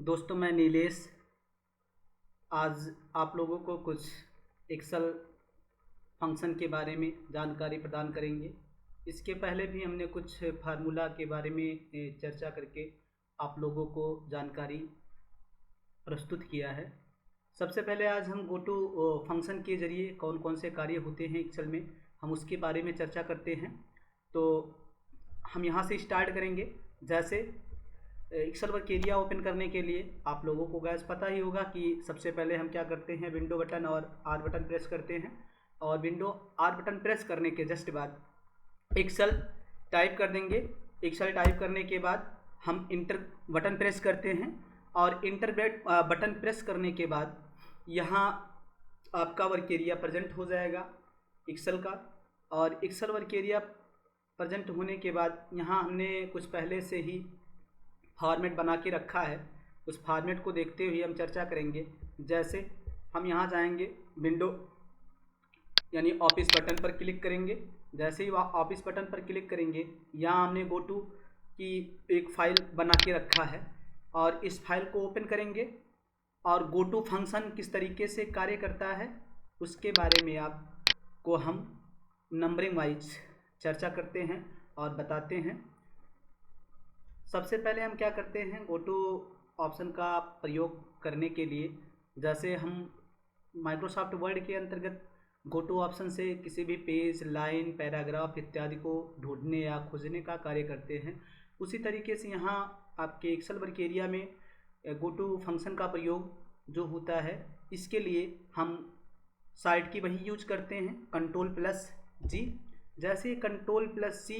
दोस्तों, मैं नीलेश आज आप लोगों को कुछ एक्सेल फंक्शन के बारे में जानकारी प्रदान करेंगे। इसके पहले भी हमने कुछ फार्मूला के बारे में चर्चा करके आप लोगों को जानकारी प्रस्तुत किया है। सबसे पहले आज हम गो टू फंक्शन के ज़रिए कौन कौन से कार्य होते हैं एक्सेल में, हम उसके बारे में चर्चा करते हैं। तो हम यहाँ से स्टार्ट करेंगे। जैसे एक्सेल वर्क एरिया ओपन करने के लिए आप लोगों को गैस पता ही होगा कि सबसे पहले हम क्या करते हैं, विंडो बटन और आर बटन प्रेस करते हैं। और विंडो आर बटन प्रेस करने के जस्ट बाद एक्सेल टाइप कर देंगे। एक्सेल टाइप करने के बाद हम इंटर बटन प्रेस करते हैं और इंटर बटन प्रेस करने के बाद यहाँ आपका वर्क एरिया प्रेजेंट हो जाएगा एक्सेल का। और एक्सेल वर्क एरिया प्रेजेंट होने के बाद यहाँ हमने कुछ पहले से ही फॉर्मेट बना के रखा है, उस फॉर्मेट को देखते हुए हम चर्चा करेंगे। जैसे हम यहाँ जाएंगे, विंडो यानी ऑफिस बटन पर क्लिक करेंगे। जैसे ही ऑफिस बटन पर क्लिक करेंगे, यहाँ हमने गो टू की एक फ़ाइल बना के रखा है और इस फाइल को ओपन करेंगे। और गो टू फंक्शन किस तरीके से कार्य करता है उसके बारे में आपको हम नंबरिंग वाइज चर्चा करते हैं और बताते हैं। सबसे पहले हम क्या करते हैं, गो टू ऑप्शन का प्रयोग करने के लिए जैसे हम माइक्रोसॉफ्ट वर्ड के अंतर्गत गो टू ऑप्शन से किसी भी पेज, लाइन, पैराग्राफ इत्यादि को ढूंढने या खोजने का कार्य करते हैं, उसी तरीके से यहाँ आपके एक्सेल वर्क एरिया में गो टू फंक्शन का प्रयोग जो होता है, इसके लिए हम साइड की वही यूज करते हैं, Ctrl+G। जैसे Ctrl+C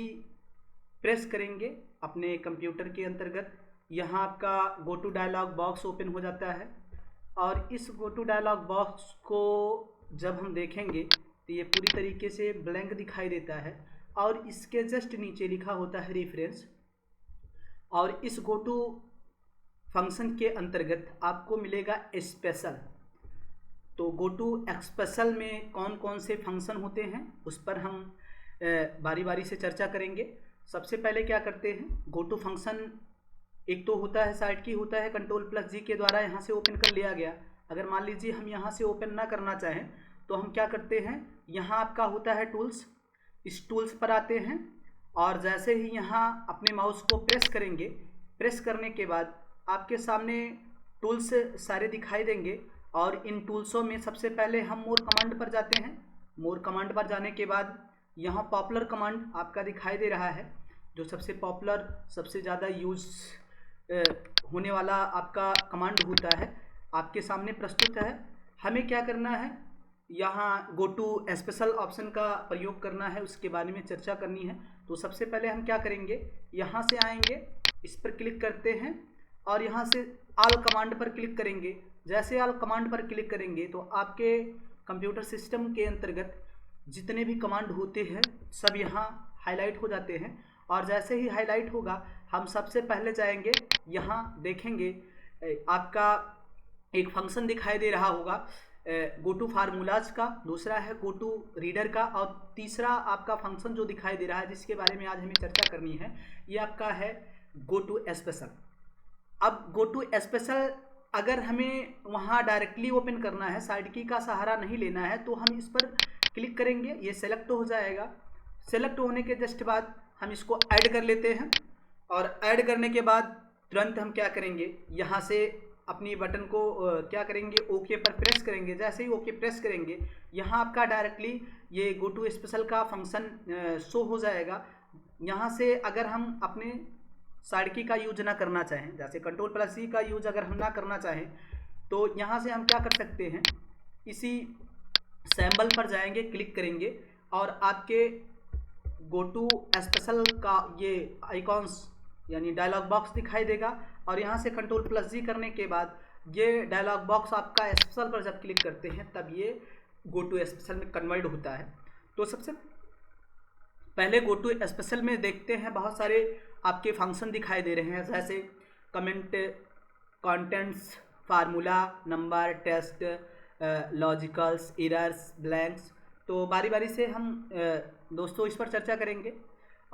प्रेस करेंगे अपने कंप्यूटर के अंतर्गत, यहाँ आपका go to dialog box open हो जाता है। और इस गो टू डायलॉग बॉक्स को जब हम देखेंगे तो ये पूरी तरीके से ब्लैंक दिखाई देता है और इसके जस्ट नीचे लिखा होता है रेफरेंस। और इस गो टू फंक्शन के अंतर्गत आपको मिलेगा स्पेशल। तो गो टू स्पेशल में कौन कौन से फंक्शन होते हैं उस पर हम बारी बारी से चर्चा करेंगे। सबसे पहले क्या करते हैं, गो टू फंक्शन एक तो होता है साइड की होता है, Ctrl+G के द्वारा यहाँ से ओपन कर लिया गया। अगर मान लीजिए हम यहाँ से ओपन ना करना चाहें तो हम क्या करते हैं, यहाँ आपका होता है टूल्स, इस टूल्स पर आते हैं और जैसे ही यहाँ अपने माउस को प्रेस करेंगे, प्रेस करने के बाद आपके सामने टूल्स सारे दिखाई देंगे। और इन टूल्सों में सबसे पहले हम मोर कमांड पर जाते हैं। मोर कमांड पर जाने के बाद यहाँ पॉपुलर कमांड आपका दिखाई दे रहा है, जो सबसे पॉपुलर, सबसे ज़्यादा यूज होने वाला आपका कमांड होता है, आपके सामने प्रस्तुत है। हमें क्या करना है, यहाँ गो टू स्पेशल ऑप्शन का प्रयोग करना है, उसके बारे में चर्चा करनी है। तो सबसे पहले हम क्या करेंगे, यहाँ से आएंगे, इस पर क्लिक करते हैं और यहाँ से ऑल कमांड पर क्लिक करेंगे। जैसे ऑल कमांड पर क्लिक करेंगे तो आपके कंप्यूटर सिस्टम के अंतर्गत जितने भी कमांड होते हैं सब यहाँ हाईलाइट हो जाते हैं। और जैसे ही हाईलाइट होगा हम सबसे पहले जाएंगे, यहाँ देखेंगे आपका एक फंक्शन दिखाई दे रहा होगा गो टू फार्मूलाज का, दूसरा है गो टू रीडर का और तीसरा आपका फंक्शन जो दिखाई दे रहा है जिसके बारे में आज हमें चर्चा करनी है, ये आपका है गो टू स्पेशल। अब गो टू स्पेशल अगर हमें वहाँ डायरेक्टली ओपन करना है, साइड की का सहारा नहीं लेना है, तो हम इस पर क्लिक करेंगे, ये सेलेक्ट हो जाएगा। सेलेक्ट होने के जस्ट बाद हम इसको ऐड कर लेते हैं और ऐड करने के बाद तुरंत हम क्या करेंगे, यहाँ से अपनी बटन को क्या करेंगे, ओके पर प्रेस करेंगे। जैसे ही ओके प्रेस करेंगे यहाँ आपका डायरेक्टली ये गो टू स्पेशल का फंक्शन शो हो जाएगा। यहाँ से अगर हम अपने साइड की का यूज ना करना चाहें, जैसे Ctrl+C का यूज अगर हम ना करना चाहें तो यहाँ से हम क्या कर सकते हैं, इसी सैम्बल पर जाएंगे, क्लिक करेंगे और आपके गो टू स्पेशल का ये आइकॉन्स यानी डायलॉग बॉक्स दिखाई देगा। और यहाँ से Ctrl+G करने के बाद ये डायलॉग बॉक्स आपका स्पेशल पर जब क्लिक करते हैं तब ये गो टू स्पेशल में कन्वर्ट होता है। तो सबसे पहले गो टू स्पेशल में देखते हैं, बहुत सारे आपके फंक्शन दिखाई दे रहे हैं, जैसे comment, contents, formula, number, test, logicals, errors, blanks. तो बारी बारी से हम दोस्तों इस पर चर्चा करेंगे।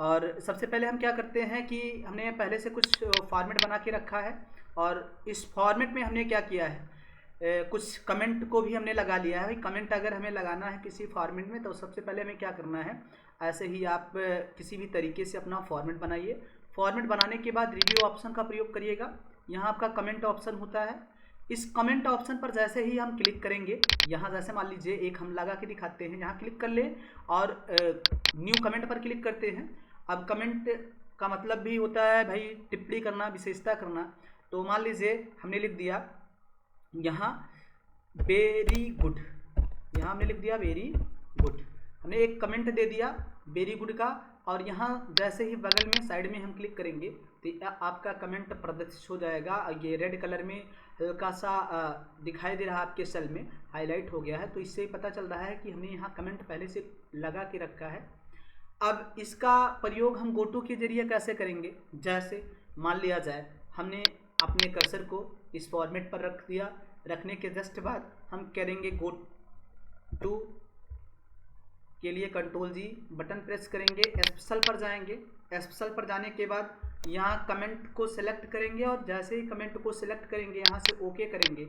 और सबसे पहले हम क्या करते हैं कि हमने पहले से कुछ फॉर्मेट बना के रखा है और इस फॉर्मेट में हमने क्या किया है, कुछ कमेंट को भी हमने लगा लिया है। भाई कमेंट अगर हमें लगाना है किसी फॉर्मेट में तो सबसे पहले हमें क्या करना है, ऐसे ही आप किसी भी तरीके से अपना फॉर्मेट बनाइए। फॉर्मेट बनाने के बाद रिव्यू ऑप्शन का प्रयोग करिएगा। यहाँ आपका कमेंट ऑप्शन होता है। इस कमेंट ऑप्शन पर जैसे ही हम क्लिक करेंगे, यहाँ जैसे मान लीजिए एक हम लगा के दिखाते हैं, यहाँ क्लिक कर लें और न्यू कमेंट पर क्लिक करते हैं। अब कमेंट का मतलब भी होता है भाई टिप्पणी करना, विशेषता करना। तो मान लीजिए हमने लिख दिया यहाँ वेरी गुड, यहाँ हमने लिख दिया वेरी गुड, हमने एक कमेंट दे दिया वेरी गुड का। और यहाँ जैसे ही बगल में साइड में हम क्लिक करेंगे तो आपका कमेंट प्रदर्शित हो जाएगा। ये रेड कलर में हल्का सा दिखाई दे रहा है, आपके सेल में हाईलाइट हो गया है। तो इससे पता चल रहा है कि हमने यहाँ कमेंट पहले से लगा के रखा है। अब इसका प्रयोग हम गोटू के जरिए कैसे करेंगे, जैसे मान लिया जाए हमने अपने कर्सर को इस फॉर्मेट पर रख दिया, रखने के जस्ट बाद हम करेंगे गोटू के लिए कंट्रोल जी बटन प्रेस करेंगे, स्पेशल पर जाएंगे। स्पेशल पर जाने के बाद यहाँ कमेंट को सिलेक्ट करेंगे और जैसे ही कमेंट को सिलेक्ट करेंगे यहाँ से ओके करेंगे,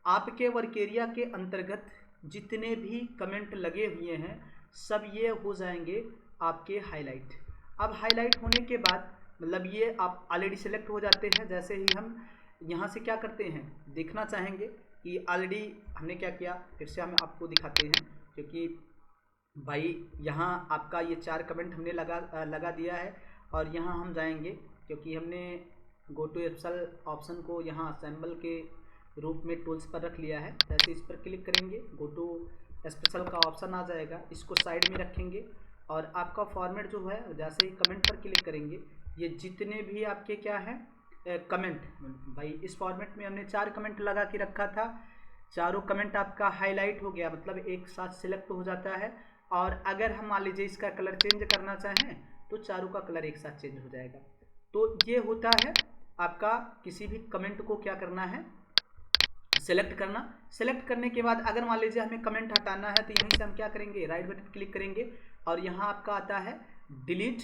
आपके वर्क एरिया के अंतर्गत जितने भी कमेंट लगे हुए हैं सब ये हो जाएंगे आपके हाईलाइट। अब हाईलाइट होने के बाद मतलब ये आप ऑलरेडी सिलेक्ट हो जाते हैं। जैसे ही हम यहाँ से क्या करते हैं, देखना चाहेंगे कि ऑलरेडी हमने क्या किया, फिर से हम आपको दिखाते हैं। क्योंकि भाई यहाँ आपका ये 4 कमेंट हमने लगा दिया है और यहाँ हम जाएंगे क्योंकि हमने गो टू स्पेशल ऑप्शन को यहाँ असेंबल के रूप में टूल्स पर रख लिया है। जैसे इस पर क्लिक करेंगे गो टू स्पेशल का ऑप्शन आ जाएगा, इसको साइड में रखेंगे और आपका फॉर्मेट जो है जैसे ही कमेंट पर क्लिक करेंगे ये जितने भी आपके क्या है कमेंट, भाई इस फॉर्मेट में हमने 4 कमेंट लगा के रखा था, चारों कमेंट आपका हाईलाइट हो गया, मतलब एक साथ सिलेक्ट हो जाता है। और अगर हम मान लीजिए इसका कलर चेंज करना चाहें तो चारों का कलर एक साथ चेंज हो जाएगा। तो ये होता है आपका किसी भी कमेंट को क्या करना है, सेलेक्ट करना। सेलेक्ट करने के बाद अगर मान लीजिए हमें कमेंट हटाना है तो यहीं से हम क्या करेंगे, राइट बटन क्लिक करेंगे और यहाँ आपका आता है डिलीट।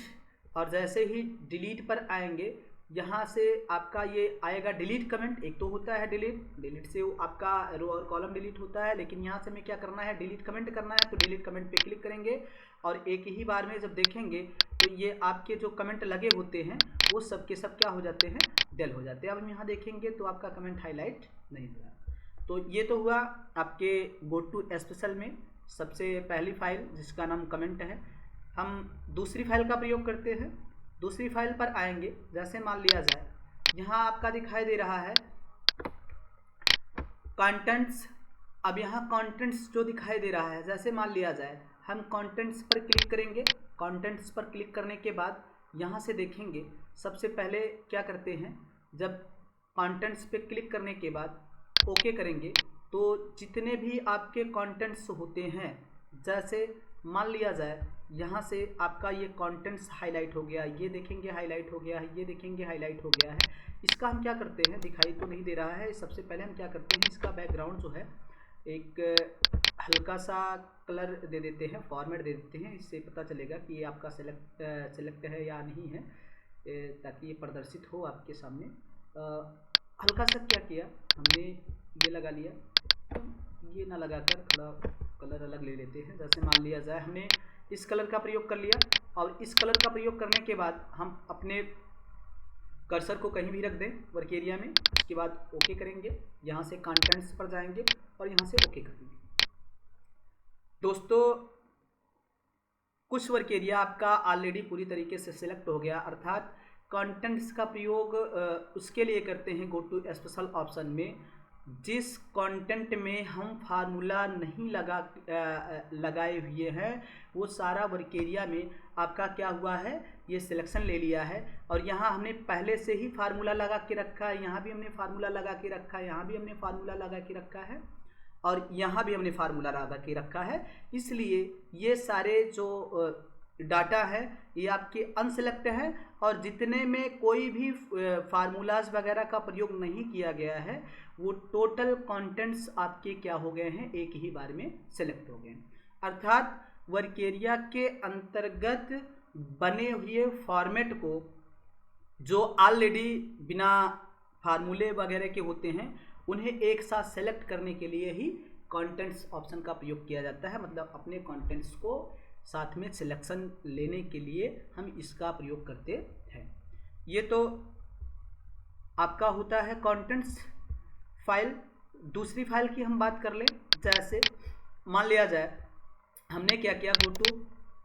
और जैसे ही डिलीट पर आएंगे यहाँ से आपका ये आएगा डिलीट कमेंट। एक तो होता है डिलीट से आपका रो और कॉलम डिलीट होता है, लेकिन यहाँ से हमें क्या करना है, डिलीट कमेंट करना है। तो डिलीट कमेंट पे क्लिक करेंगे और एक ही बार में जब देखेंगे तो ये आपके जो कमेंट लगे होते हैं वो सब के सब क्या हो जाते हैं, डेल हो जाते हैं। अब हम यहाँ देखेंगे तो आपका कमेंट हाईलाइट नहीं हो रहा। तो ये तो हुआ आपके गो टू स्पेशल में सबसे पहली फाइल जिसका नाम कमेंट है। हम दूसरी फाइल का प्रयोग करते हैं। दूसरी फाइल पर आएंगे, जैसे मान लिया जाए यहाँ आपका दिखाई दे रहा है कंटेंट्स। अब यहाँ कंटेंट्स जो दिखाई दे रहा है, जैसे मान लिया जाए हम कंटेंट्स पर क्लिक करेंगे। कंटेंट्स पर क्लिक करने के बाद यहाँ से देखेंगे सबसे पहले क्या करते हैं, जब कंटेंट्स पे क्लिक करने के बाद ओके करेंगे तो जितने भी आपके कंटेंट्स होते हैं, जैसे मान लिया जाए यहाँ से आपका ये कंटेंट्स हाईलाइट हो गया, ये देखेंगे हाईलाइट हो गया है, ये देखेंगे हाईलाइट हो गया है। इसका हम क्या करते हैं, दिखाई तो नहीं दे रहा है, सबसे पहले हम क्या करते हैं, इसका बैकग्राउंड जो है एक हल्का सा कलर दे देते हैं, फॉर्मेट दे देते हैं। इससे पता चलेगा कि ये आपका सेलेक्ट है या नहीं है, ताकि ये प्रदर्शित हो आपके सामने। हल्का सा क्या किया हमने, ये लगा लिया, ये ना लगाकर थोड़ा कलर अलग ले लेते हैं। जैसे मान लिया जाए हमने इस कलर का प्रयोग कर लिया और इस कलर का प्रयोग करने के बाद हम अपने कर्सर को कहीं भी रख दें वर्क एरिया में। उसके बाद ओके करेंगे, यहाँ से कंटेंट्स पर जाएंगे और यहाँ से ओके करेंगे। दोस्तों कुछ वर्क एरिया आपका ऑलरेडी पूरी तरीके से सिलेक्ट हो गया, अर्थात कंटेंट्स का प्रयोग उसके लिए करते हैं गो टू स्पेशल ऑप्शन में जिस कंटेंट में हम फार्मूला नहीं लगाए हुए हैं वो सारा वर्क एरिया में आपका क्या हुआ है, ये सिलेक्शन ले लिया है। और यहाँ हमने पहले से ही फार्मूला लगा के रखा है, यहाँ भी हमने फार्मूला लगा के रखा है, यहाँ भी हमने फार्मूला लगा के रखा है और यहाँ भी हमने फार्मूला लगा के रखा है। इसलिए ये सारे जो डाटा है ये आपके अनसेलेक्ट है और जितने में कोई भी फार्मूलाज वगैरह का प्रयोग नहीं किया गया है वो टोटल कंटेंट्स आपके क्या हो गए हैं, एक ही बार में सेलेक्ट हो गए हैं। अर्थात वर्क एरिया के अंतर्गत बने हुए फॉर्मेट को जो ऑलरेडी बिना फार्मूले वगैरह के होते हैं उन्हें एक साथ सेलेक्ट करने के लिए ही कंटेंट्स ऑप्शन का प्रयोग किया जाता है। मतलब अपने कंटेंट्स को साथ में सिलेक्शन लेने के लिए हम इसका प्रयोग करते हैं। ये तो आपका होता है कंटेंट्स फाइल। दूसरी फाइल की हम बात कर लें, जैसे मान लिया जाए हमने क्या किया, गो टू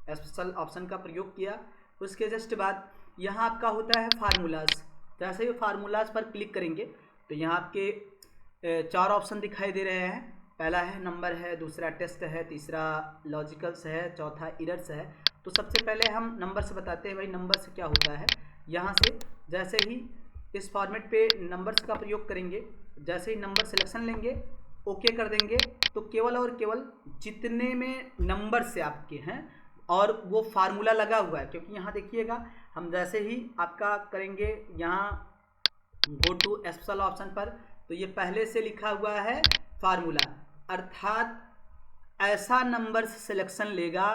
स्पेशल ऑप्शन का प्रयोग किया, उसके जस्ट बाद यहाँ आपका होता है फार्मूलाज। जैसे ही फार्मूलाज पर क्लिक करेंगे तो यहाँ आपके 4 ऑप्शन दिखाई दे रहे हैं। पहला है नंबर है, दूसरा टेस्ट है, तीसरा लॉजिकल्स है, चौथा इरर्स है। तो सबसे पहले हम नंबर से बताते हैं भाई नंबर से क्या होता है। यहाँ से जैसे ही इस फॉर्मेट पे नंबर्स का प्रयोग करेंगे, जैसे ही नंबर सिलेक्शन लेंगे, ओके कर देंगे, तो केवल और केवल जितने में नंबर से आपके हैं और वो फार्मूला लगा हुआ है, क्योंकि यहाँ देखिएगा हम जैसे ही आपका करेंगे यहाँ गो टू स्पेशल ऑप्शन पर, तो ये पहले से लिखा हुआ है फार्मूला, अर्थात ऐसा नंबर्स सिलेक्शन लेगा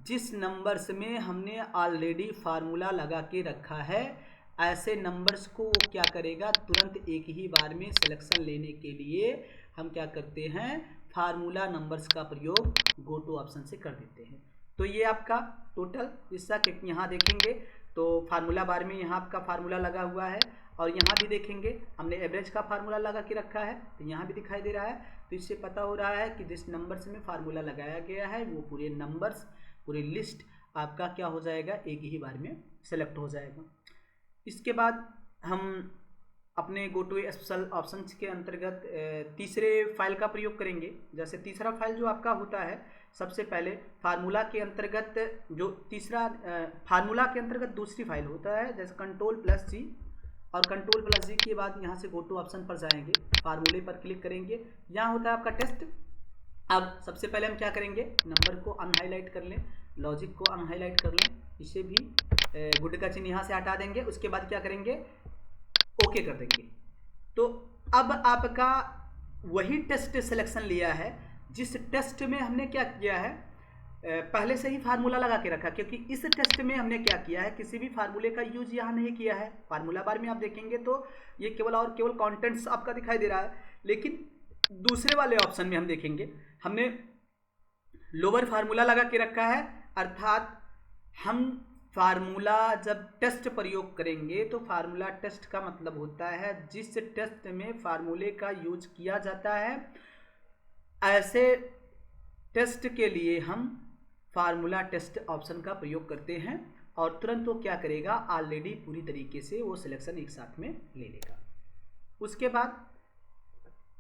जिस नंबर्स में हमने ऑलरेडी फार्मूला लगा के रखा है। ऐसे नंबर्स को वो क्या करेगा, तुरंत एक ही बार में सिलेक्शन लेने के लिए हम क्या करते हैं, फार्मूला नंबर्स का प्रयोग गो टू ऑप्शन से कर देते हैं। तो ये आपका टोटल हिस्सा यहाँ देखेंगे तो फार्मूला बार में यहाँ आपका फार्मूला लगा हुआ है, और यहाँ भी देखेंगे हमने एवरेज का फार्मूला लगा के रखा है, तो यहाँ भी दिखाई दे रहा है। तो इससे पता हो रहा है कि जिस नंबर्स में फार्मूला लगाया गया है वो पूरे नंबर्स, पूरी लिस्ट आपका क्या हो जाएगा, एक ही बार में सेलेक्ट हो जाएगा। इसके बाद हम अपने गो टू स्पेशल ऑप्शन के अंतर्गत तीसरे फाइल का प्रयोग करेंगे। जैसे तीसरा फाइल जो आपका होता है, सबसे पहले फार्मूला के अंतर्गत जो तीसरा फार्मूला के अंतर्गत दूसरी फाइल होता है, जैसे Ctrl+G, और Ctrl+G के बाद यहाँ से गो टू ऑप्शन पर जाएंगे, फार्मूले पर क्लिक करेंगे, यहाँ होता है आपका टेस्ट। अब सबसे पहले हम क्या करेंगे, नंबर को अनहाईलाइट कर लें, लॉजिक को अनहाईलाइट कर लें, इसे भी गुड का चिन्ह यहाँ से हटा देंगे। उसके बाद क्या करेंगे, ओके कर देंगे। तो अब आपका वही टेस्ट सिलेक्शन लिया है जिस टेस्ट में हमने क्या किया है, पहले से ही फार्मूला लगा के रखा, क्योंकि इस टेस्ट में हमने क्या किया है, किसी भी फार्मूले का यूज यहाँ नहीं किया है। फार्मूला बार में आप देखेंगे तो ये केवल और केवल कंटेंट्स आपका दिखाई दे रहा है, लेकिन दूसरे वाले ऑप्शन में हम देखेंगे हमने लोअर फार्मूला लगा के रखा है। अर्थात हम फार्मूला जब टेस्ट प्रयोग करेंगे तो फार्मूला टेस्ट का मतलब होता है जिस टेस्ट में फार्मूले का यूज किया जाता है, ऐसे टेस्ट के लिए हम फार्मूला टेस्ट ऑप्शन का प्रयोग करते हैं, और तुरंत वो क्या करेगा, ऑलरेडी पूरी तरीके से वो सिलेक्शन एक साथ में ले लेगा। उसके बाद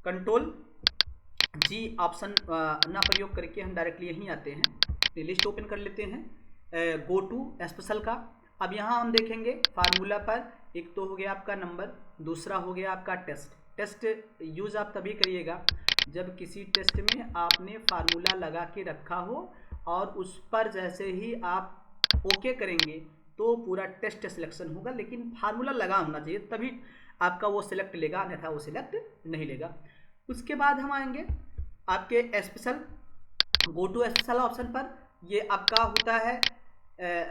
Ctrl+G ऑप्शन ना प्रयोग करके हम डायरेक्टली यहीं आते हैं, लिस्ट ओपन कर लेते हैं गो टू स्पेशल का। अब यहाँ हम देखेंगे फार्मूला पर एक तो हो गया आपका नंबर, दूसरा हो गया आपका टेस्ट। टेस्ट यूज आप तभी करिएगा जब किसी टेस्ट में आपने फार्मूला लगा के रखा हो और उस पर जैसे ही आप ओके करेंगे तो पूरा टेस्ट सिलेक्शन होगा, लेकिन फार्मूला लगा होना चाहिए तभी आपका वो सिलेक्ट लेगा, अन्यथा वो सिलेक्ट नहीं लेगा। उसके बाद हम आएंगे आपके special go to special option पर। ये आपका होता है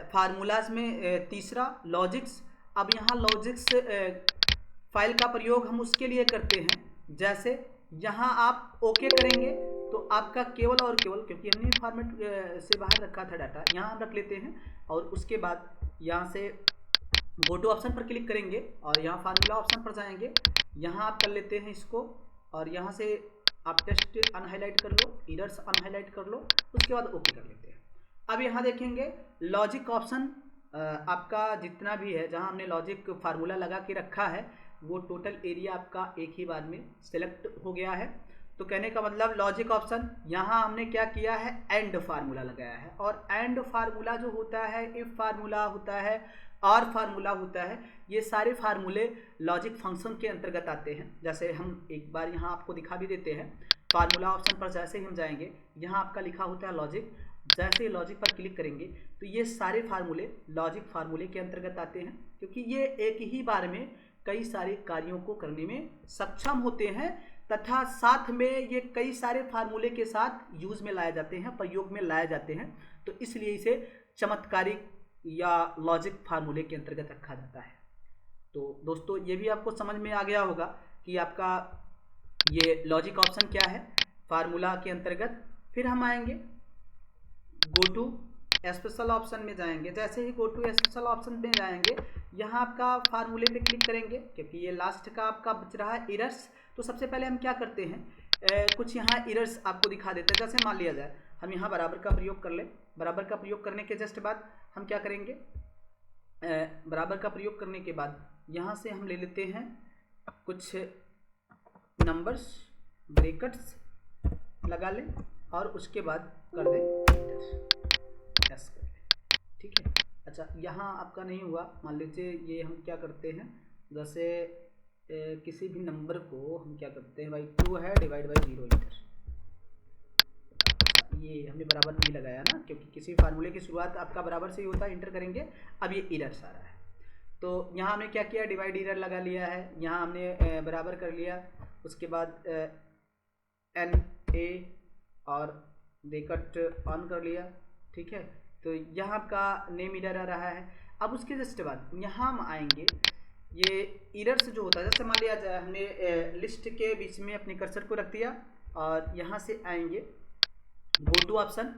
फार्मूलाज में तीसरा लॉजिक्स। अब यहाँ लॉजिक्स फाइल का प्रयोग हम उसके लिए करते हैं, जैसे यहाँ आप ओके करेंगे तो आपका केवल और केवल, क्योंकि हमने फॉर्मेट से बाहर रखा था डाटा, यहाँ हम रख लेते हैं, और उसके बाद यहाँ से गो टू ऑप्शन पर क्लिक करेंगे और यहाँ फार्मूला ऑप्शन पर जाएंगे, यहाँ आप कर लेते हैं इसको, और यहाँ से आप टेस्ट अनहाईलाइट कर लो, इरर्स अनहाईलाइट कर लो, उसके बाद ओके कर लेते हैं। अब यहाँ देखेंगे लॉजिक ऑप्शन आपका जितना भी है, जहाँ हमने लॉजिक फार्मूला लगा के रखा है वो टोटल एरिया आपका एक ही बार में सिलेक्ट हो गया है। तो कहने का मतलब लॉजिक ऑप्शन यहाँ हमने क्या किया है, एंड फार्मूला लगाया है, और एंड फार्मूला जो होता है, इफ फार्मूला होता है, और फार्मूला होता है, ये सारे फार्मूले लॉजिक फंक्शन के अंतर्गत आते हैं। जैसे हम एक बार यहाँ आपको दिखा भी देते हैं, फार्मूला ऑप्शन पर जैसे ही हम जाएंगे, यहाँ आपका लिखा होता है लॉजिक, जैसे ही लॉजिक पर क्लिक करेंगे तो ये सारे फार्मूले लॉजिक फार्मूले के अंतर्गत आते हैं, क्योंकि ये एक ही बार में कई सारे कार्यों को करने में सक्षम होते हैं, तथा साथ में ये कई सारे फार्मूले के साथ यूज में लाए जाते हैं, प्रयोग में लाए जाते हैं। तो इसलिए इसे चमत्कारिक या लॉजिक फार्मूले के अंतर्गत रखा जाता है। तो दोस्तों ये भी आपको समझ में आ गया होगा कि आपका ये लॉजिक ऑप्शन क्या है फार्मूला के अंतर्गत। फिर हम आएंगे गो टू स्पेशल ऑप्शन में जाएंगे। जैसे ही गो टू स्पेशल ऑप्शन में जाएंगे, यहाँ आपका फार्मूले पे क्लिक करेंगे, क्योंकि ये लास्ट का आपका बच रहा है एरर्स। तो सबसे पहले हम क्या करते हैं, कुछ यहाँ एरर्स आपको दिखा देते हैं। जैसे मान लिया जाए हम यहाँ बराबर का प्रयोग कर लें। बराबर का प्रयोग करने के जस्ट बाद हम क्या करेंगे, बराबर का प्रयोग करने के बाद यहाँ से हम ले लेते हैं कुछ नंबर्स, ब्रैकेट्स लगा लें और उसके बाद कर दें एस कर लें, ठीक है। अच्छा, यहाँ आपका नहीं हुआ, मान लीजिए ये हम क्या करते हैं, जैसे किसी भी नंबर को हम क्या करते हैं भाई, 2 है डिवाइड बाई 0 इंटर। ये हमने बराबर नहीं लगाया ना, क्योंकि किसी फार्मूले की शुरुआत आपका बराबर से ही होता है, इंटर करेंगे। अब ये एरर्स आ रहा है, तो यहाँ हमने क्या किया, डिवाइड एरर लगा लिया है। यहाँ हमने बराबर कर लिया, उसके बाद एन ए और ब्रैकेट ऑन कर लिया, ठीक है। तो यहाँ आपका नेम एरर आ रहा है। अब उसके जस्ट बाद यहाँ हम आएंगे, ये एरर्स जो होता है, जैसे मान लिया जाए हमने लिस्ट के बीच में अपने कर्सर को रख दिया और यहाँ से आएंगे गो टू ऑप्शन।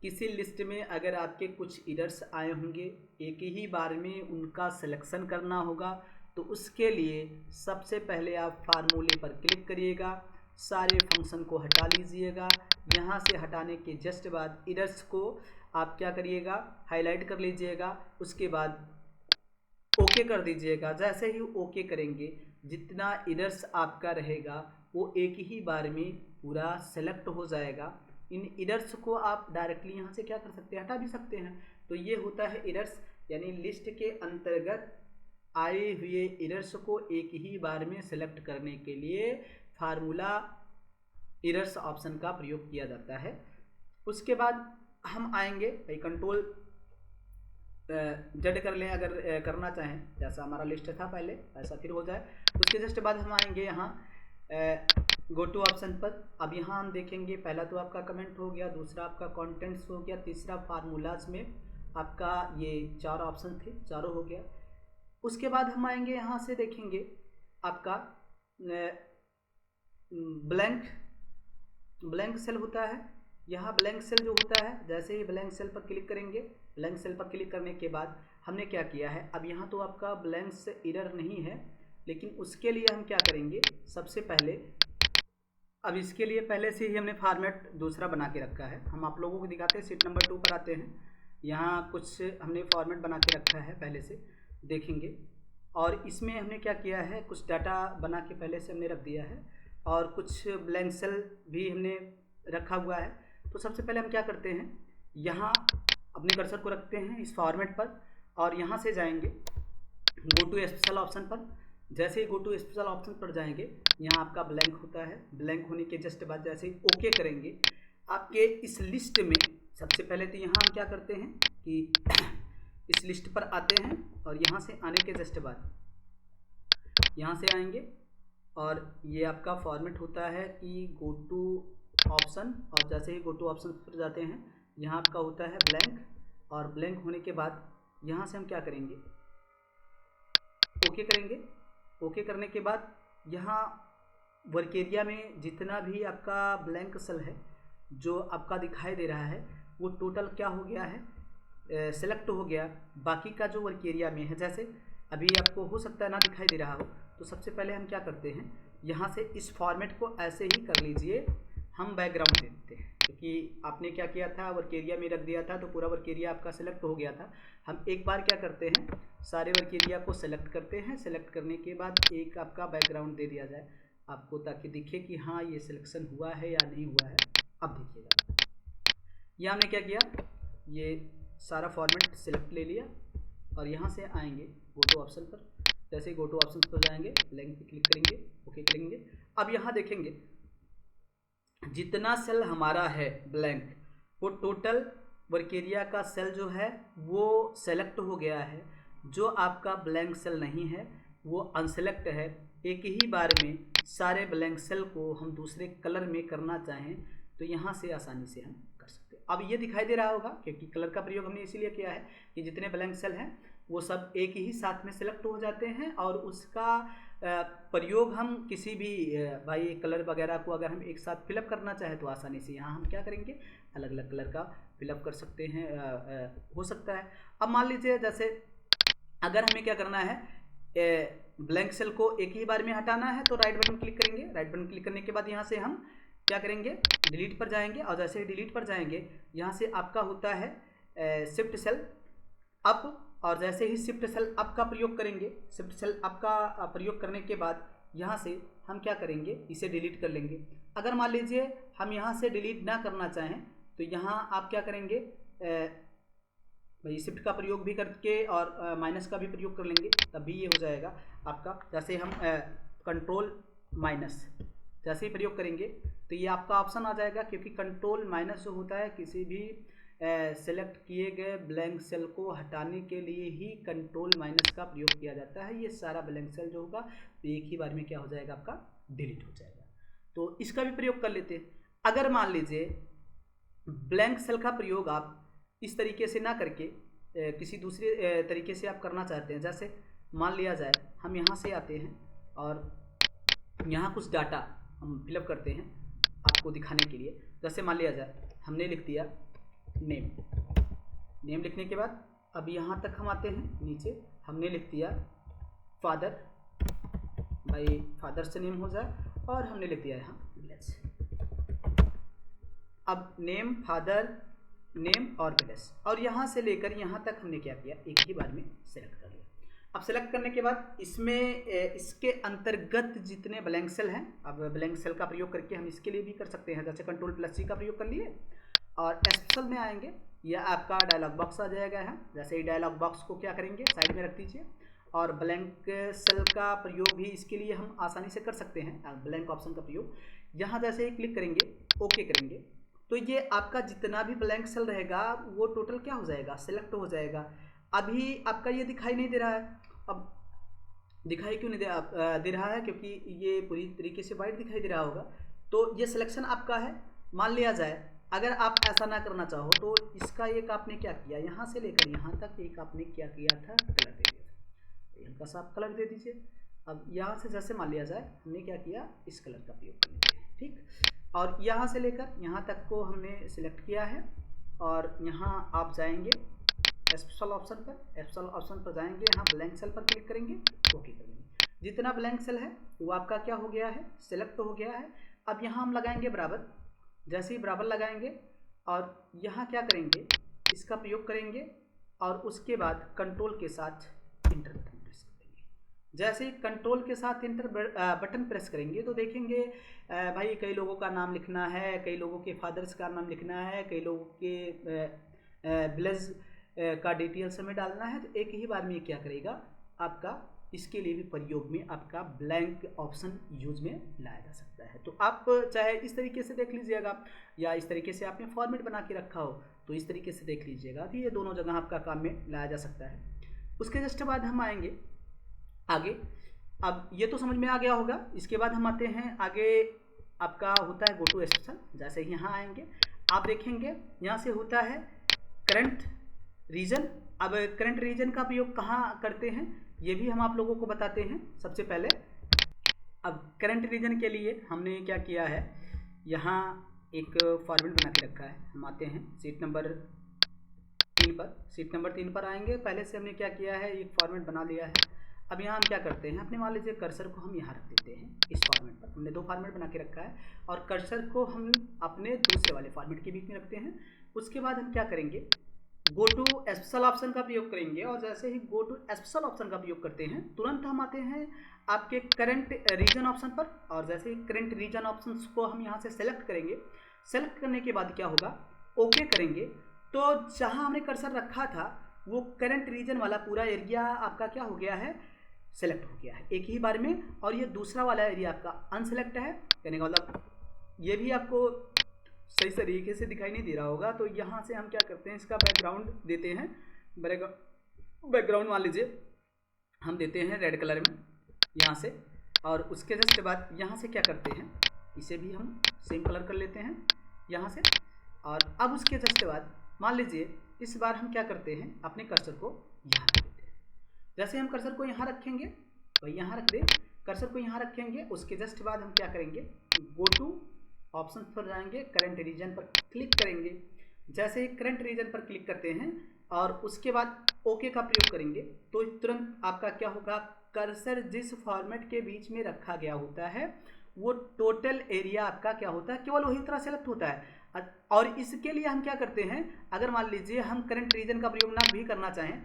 किसी लिस्ट में अगर आपके कुछ एरर्स आए होंगे, एक ही बार में उनका सिलेक्शन करना होगा, तो उसके लिए सबसे पहले आप फार्मूले पर क्लिक करिएगा, सारे फंक्शन को हटा लीजिएगा। यहाँ से हटाने के जस्ट बाद एरर्स को आप क्या करिएगा, हाईलाइट कर लीजिएगा, उसके बाद ओके कर दीजिएगा। जैसे ही ओके करेंगे, जितना एरर्स आपका रहेगा वो एक ही बार में पूरा सेलेक्ट हो जाएगा। इन एरर्स को आप डायरेक्टली यहाँ से क्या कर सकते हैं, हटा भी सकते हैं। तो ये होता है एरर्स, यानी लिस्ट के अंतर्गत आए हुए एरर्स को एक ही बार में सेलेक्ट करने के लिए फार्मूला एरर्स ऑप्शन का प्रयोग किया जाता है। उसके बाद हम आएंगे भाई कंट्रोल जेड कर लें, अगर करना चाहें, जैसा हमारा लिस्ट था पहले ऐसा फिर हो जाए। उसके जस्ट बाद हम आएंगे यहाँ गो टू ऑप्शन पर। अब यहाँ हम देखेंगे, पहला तो आपका कमेंट हो गया, दूसरा आपका कंटेंट्स हो गया, तीसरा फार्मूलाज में आपका ये 4 ऑप्शन थे, चारों हो गया। उसके बाद हम आएंगे यहाँ से देखेंगे आपका ब्लैंक सेल होता है। यहाँ ब्लैंक सेल जो होता है, जैसे ही ब्लैंक सेल पर क्लिक करेंगे, ब्लैंक सेल पर क्लिक करने के बाद हमने क्या किया है, अब यहाँ तो आपका ब्लैंक से एरर नहीं है, लेकिन उसके लिए हम क्या करेंगे, सबसे पहले अब इसके लिए पहले से ही हमने फॉर्मेट दूसरा बना के रखा है। हम आप लोगों को दिखाते हैं, सीट नंबर 2 पर आते हैं। यहाँ कुछ हमने फॉर्मेट बना के रखा है पहले से, देखेंगे। और इसमें हमने क्या किया है, कुछ डाटा बना के पहले से हमने रख दिया है और कुछ ब्लैंक सेल भी हमने रखा हुआ है। तो सबसे पहले हम क्या करते हैं, यहाँ अपने कर्सर को रखते हैं इस फॉर्मेट पर और यहाँ से जाएंगे गो टू स्पेशल ऑप्शन पर। जैसे ही गो टू स्पेशल ऑप्शन पर जाएंगे, यहाँ आपका ब्लैंक होता है। ब्लैंक होने के जस्ट बाद जैसे ही ओके करेंगे, आपके इस लिस्ट में सबसे पहले तो यहाँ हम क्या करते हैं कि इस लिस्ट पर आते हैं और यहाँ से आने के जस्ट बाद यहाँ से आएंगे और ये आपका फॉर्मेट होता है कि गो टू ऑप्शन, और जैसे ही गो टू ऑप्शन पर जाते हैं, यहाँ आपका होता है ब्लैंक। और ब्लैंक होने के बाद यहाँ से हम क्या करेंगे, ओके करेंगे। ओके करने के बाद यहाँ वर्क एरिया में जितना भी आपका ब्लैंक सेल है जो आपका दिखाई दे रहा है, वो टोटल क्या हो गया है, सेलेक्ट हो गया। बाकी का जो वर्क एरिया में है, जैसे अभी आपको हो सकता है ना दिखाई दे रहा हो, तो सबसे पहले हम क्या करते हैं, यहाँ से इस फॉर्मेट को ऐसे ही कर लीजिए, हम बैकग्राउंड दे देते हैं, क्योंकि आपने क्या किया था, वर्क एरिया में रख दिया था तो पूरा वर्क एरिया आपका सेलेक्ट हो गया था। हम एक बार क्या करते हैं, सारे वर्क एरिया को सेलेक्ट करते हैं। सेलेक्ट करने के बाद एक आपका बैकग्राउंड दे दिया जाए आपको, ताकि दिखे कि हाँ ये सिलेक्शन हुआ है या नहीं हुआ है। अब देखिएगा, यहाँ हमने क्या किया, ये सारा फॉर्मेट सेलेक्ट ले लिया और यहाँ से आएंगे गो टू ऑप्शन पर। जैसे ही गो टू ऑप्शन पर जाएंगे, ब्लैंक पे क्लिक करेंगे, ओके करेंगे। अब यहाँ देखेंगे जितना सेल हमारा है ब्लैंक, वो टोटल वर्क एरिया का सेल जो है वो सेलेक्ट हो गया है। जो आपका ब्लैंक सेल नहीं है वो अनसेलेक्ट है। एक ही बार में सारे ब्लैंक सेल को हम दूसरे कलर में करना चाहें तो यहाँ से आसानी से हम कर सकते हैं। अब ये दिखाई दे रहा होगा क्योंकि कलर का प्रयोग हमने इसीलिए किया है कि जितने ब्लैंक सेल हैं वो सब एक ही साथ में सिलेक्ट हो जाते हैं, और उसका प्रयोग हम किसी भी भाई कलर वगैरह को अगर हम एक साथ फिलअप करना चाहें तो आसानी से यहाँ हम क्या करेंगे, अलग अलग कलर का फिलअप कर सकते हैं, हो सकता है। अब मान लीजिए जैसे अगर हमें क्या करना है, ब्लैंक सेल को एक ही बार में हटाना है तो राइट बटन क्लिक करेंगे। राइट बटन क्लिक करने के बाद यहाँ से हम क्या करेंगे, डिलीट पर जाएंगे, और जैसे ही डिलीट पर जाएंगे यहाँ से आपका होता है शिफ्ट सेल अप, और जैसे ही शिफ्ट सेल अप का प्रयोग करेंगे, शिफ्ट सेल अप का प्रयोग करने के बाद यहाँ से हम क्या करेंगे, इसे डिलीट कर लेंगे। अगर मान लीजिए हम यहाँ से डिलीट ना करना चाहें तो यहाँ आप क्या करेंगे, भाई शिफ्ट का प्रयोग भी करके और माइनस का भी प्रयोग कर लेंगे, तब भी ये हो जाएगा आपका। जैसे हम कंट्रोल माइनस जैसे ही प्रयोग करेंगे तो ये आपका ऑप्शन आ जाएगा, क्योंकि कंट्रोल माइनस जो होता है किसी भी सेलेक्ट किए गए ब्लैंक सेल को हटाने के लिए ही कंट्रोल माइनस का प्रयोग किया जाता है। ये सारा ब्लैंक सेल जो होगा तो एक ही बार में क्या हो जाएगा, आपका डिलीट हो जाएगा। तो इसका भी प्रयोग कर लेते हैं। अगर मान लीजिए ब्लैंक सेल का प्रयोग आप इस तरीके से ना करके किसी दूसरे तरीके से आप करना चाहते हैं, जैसे मान लिया जाए हम यहाँ से आते हैं और यहाँ कुछ डाटा हम फिलअप करते हैं आपको दिखाने के लिए। जैसे मान लिया जाए हमने लिख दिया नेम लिखने के बाद अब यहाँ तक हम आते हैं, नीचे हमने लिख दिया फादर, भाई फादर से नेम हो जाए, और हमने लिख दिया यहाँ विलेज। अब नेम, फादर, नेम और विलेज, और यहाँ से लेकर यहाँ तक हमने क्या किया, एक ही बार में सेलेक्ट कर लिया। अब सेलेक्ट करने के बाद इसमें इसके अंतर्गत जितने ब्लैंक सेल हैं, अब ब्लैंक सेल का प्रयोग करके हम इसके लिए भी कर सकते हैं। जैसे कंट्रोल प्लस सी का प्रयोग कर लिए और स्पेशल में आएंगे, यह आपका डायलॉग बॉक्स आ जाएगा यहाँ। जैसे ही डायलॉग बॉक्स को क्या करेंगे, साइड में रख दीजिए, और ब्लैंक सेल का प्रयोग भी इसके लिए हम आसानी से कर सकते हैं। ब्लैंक ऑप्शन का प्रयोग यहाँ जैसे ही क्लिक करेंगे, ओके करेंगे, तो ये आपका जितना भी ब्लैंक सेल रहेगा वो टोटल क्या हो जाएगा, सिलेक्ट हो जाएगा। अभी आपका ये दिखाई नहीं दे रहा है। अब दिखाई क्यों नहीं दे रहा है, क्योंकि ये पूरी तरीके से वाइट दिखाई दे रहा होगा। तो ये सिलेक्शन आपका है। मान लिया जाए अगर आप ऐसा ना करना चाहो तो इसका एक आपने क्या किया, यहाँ से लेकर यहाँ तक एक आपने क्या किया था, कलर दे दिया था। हल्का सा आप कलर दे दीजिए। अब यहाँ से जैसे मान लिया जाए हमने क्या किया, इस कलर का प्रयोग कर लेते हैं, ठीक। और यहाँ से लेकर यहाँ तक को हमने सिलेक्ट किया है, और यहाँ आप जाएंगे स्पेशल ऑप्शन पर, स्पेशल ऑप्शन पर जाएंगे, यहाँ ब्लैंक सेल पर क्लिक करेंगे, ओके करेंगे। जितना ब्लैंक सेल है वो आपका क्या हो गया है, सिलेक्ट हो गया है। अब यहाँ हम लगाएंगे बराबर। जैसे ही बराबर लगाएंगे और यहाँ क्या करेंगे, इसका प्रयोग करेंगे, और उसके बाद कंट्रोल के साथ इंटर बटन प्रेस करेंगे। जैसे ही कंट्रोल के साथ इंटर बटन प्रेस करेंगे तो देखेंगे भाई कई लोगों का नाम लिखना है, कई लोगों के फादर्स का नाम लिखना है, कई लोगों के विलेज का डिटेल्स हमें डालना है। तो एक ही बार में क्या करेगा, आपका इसके लिए भी प्रयोग में आपका ब्लैंक ऑप्शन यूज में लाया जा सकता है। तो आप चाहे इस तरीके से देख लीजिएगा, या इस तरीके से आपने फॉर्मेट बना के रखा हो तो इस तरीके से देख लीजिएगा। तो ये दोनों जगह आपका काम में लाया जा सकता है। उसके जस्ट बाद हम आएंगे आगे। अब ये तो समझ में आ गया होगा। इसके बाद हम आते हैं आगे, आपका होता है गो टू स्पेशल। जैसे ही यहाँ आएंगे आप देखेंगे यहाँ से होता है करंट रीजन। अब करंट रीजन का प्रयोग कहाँ करते हैं ये भी हम आप लोगों को बताते हैं। सबसे पहले अब करंट रीजन के लिए हमने क्या किया है, यहाँ एक फॉर्मेट बना के रखा है। हम आते हैं सीट नंबर 3 पर। सीट नंबर 3 पर आएंगे, पहले से हमने क्या किया है, एक फॉर्मेट बना लिया है। अब यहाँ हम क्या करते हैं, अपने मान लीजिए कर्सर को हम यहाँ रख देते हैं इस फॉर्मेट पर। हमने 2 फॉर्मेट बना के रखा है और कर्सर को हम अपने दूसरे वाले फॉर्मेट के बीच में रखते हैं। उसके बाद हम क्या करेंगे, गो टू स्पेशल ऑप्शन का प्रयोग करेंगे, और जैसे ही गो टू स्पेशल ऑप्शन का प्रयोग करते हैं तुरंत हम आते हैं आपके करंट रीजन ऑप्शन पर। और जैसे ही करंट रीजन ऑप्शन को हम यहाँ से सेलेक्ट करेंगे, सेलेक्ट करने के बाद क्या होगा, ओके करेंगे, तो जहाँ हमने कर्सर रखा था वो करंट रीजन वाला पूरा एरिया आपका क्या हो गया है, सेलेक्ट हो गया है एक ही बार में। और ये दूसरा वाला एरिया आपका अनसेलेक्ट है, कहने का मतलब ये भी आपको सही तरीके से दिखाई नहीं दे रहा होगा। तो यहाँ से हम क्या करते हैं, इसका बैकग्राउंड देते हैं। बैकग्राउंड मान लीजिए हम देते हैं रेड कलर में यहाँ से, और उसके जस्ट बाद यहाँ से क्या करते हैं, इसे भी हम सेम कलर कर लेते हैं यहाँ से। और अब उसके जस्ट बाद मान लीजिए इस बार हम क्या करते हैं, अपने कर्सर को यहाँ रख देते हैं। जैसे हम कर्सर को यहाँ रखेंगे, भाई यहाँ रख दें, कर्सर को यहाँ रखेंगे, उसके जस्ट बाद हम क्या करेंगे, गो टू ऑप्शन पर जाएंगे, करंट रीजन पर क्लिक करेंगे। जैसे ही करंट रीजन पर क्लिक करते हैं और उसके बाद ओके का प्रयोग करेंगे तो तुरंत आपका क्या होगा, कर्सर जिस फॉर्मेट के बीच में रखा गया होता है वो टोटल एरिया आपका क्या होता है, केवल वही तरह सेलेक्ट होता है। और इसके लिए हम क्या करते हैं, अगर मान लीजिए हम करंट रीजन का प्रयोग ना भी करना चाहें,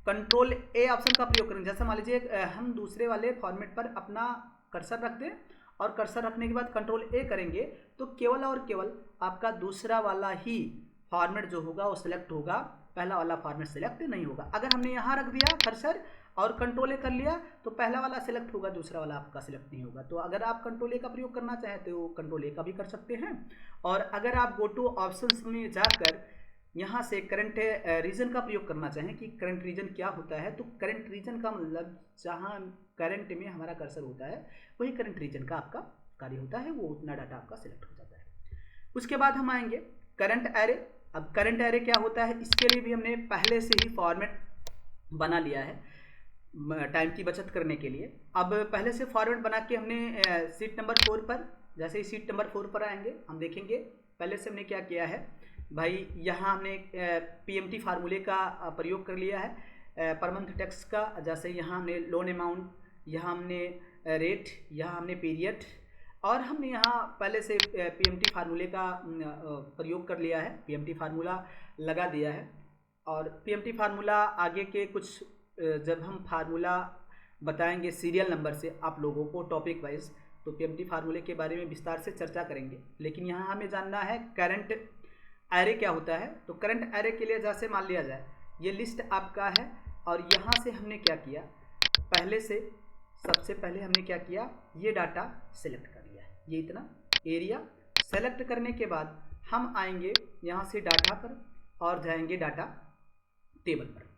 कंट्रोल ए ऑप्शन का प्रयोग करें। जैसे मान लीजिए हम दूसरे वाले फॉर्मेट पर अपना कर्सर रख दें और कर्सर रखने के बाद कंट्रोल ए करेंगे तो केवल और केवल आपका दूसरा वाला ही फॉर्मेट जो होगा वो सिलेक्ट होगा, पहला वाला फॉर्मेट सिलेक्ट नहीं होगा। अगर हमने यहाँ रख दिया कर्सर और कंट्रोल ए कर लिया तो पहला वाला सिलेक्ट होगा, दूसरा वाला आपका सिलेक्ट नहीं होगा। तो अगर आप कंट्रोल ए का प्रयोग करना चाहें तो कंट्रोल ए का भी कर सकते हैं। और अगर आप गो टू ऑप्शंस में जाकर यहाँ से करंट रीजन का प्रयोग करना चाहें कि करंट रीजन क्या होता है, तो करंट रीजन का मतलब जहाँ करंट में हमारा कर्सर होता है वही करंट रीजन का आपका कार्य होता है, वो उतना डाटा आपका सिलेक्ट हो जाता है। उसके बाद हम आएंगे करंट एरे। अब करंट एरे क्या होता है, इसके लिए भी हमने पहले से ही फॉर्मेट बना लिया है टाइम की बचत करने के लिए। अब पहले से फॉर्मेट बना के हमने सीट नंबर 4 पर, जैसे ही सीट नंबर 4 पर आएंगे हम देखेंगे पहले से हमने क्या किया है भाई, यहाँ हमने पीएमटी फार्मूले का प्रयोग कर लिया है पर मंथ टैक्स का। जैसे यहाँ हमने लोन अमाउंट, यहाँ हमने रेट, यहाँ हमने पीरियड, और हमने यहाँ पहले से पीएमटी फार्मूले का प्रयोग कर लिया है, पीएमटी फार्मूला लगा दिया है। और पीएमटी फार्मूला आगे के कुछ जब हम फार्मूला बताएंगे सीरियल नंबर से आप लोगों को टॉपिक वाइज, तो पीएमटी फार्मूले के बारे में विस्तार से चर्चा करेंगे। लेकिन यहाँ हमें जानना है करंट एरे क्या होता है। तो करंट एरे के लिए जैसे मान लिया जाए ये लिस्ट आपका है और यहाँ से हमने क्या किया, पहले से सबसे पहले हमने क्या किया, ये डाटा सेलेक्ट कर लिया है, ये इतना एरिया सेलेक्ट करने के बाद हम आएंगे यहाँ से डाटा पर और जाएंगे डाटा टेबल पर,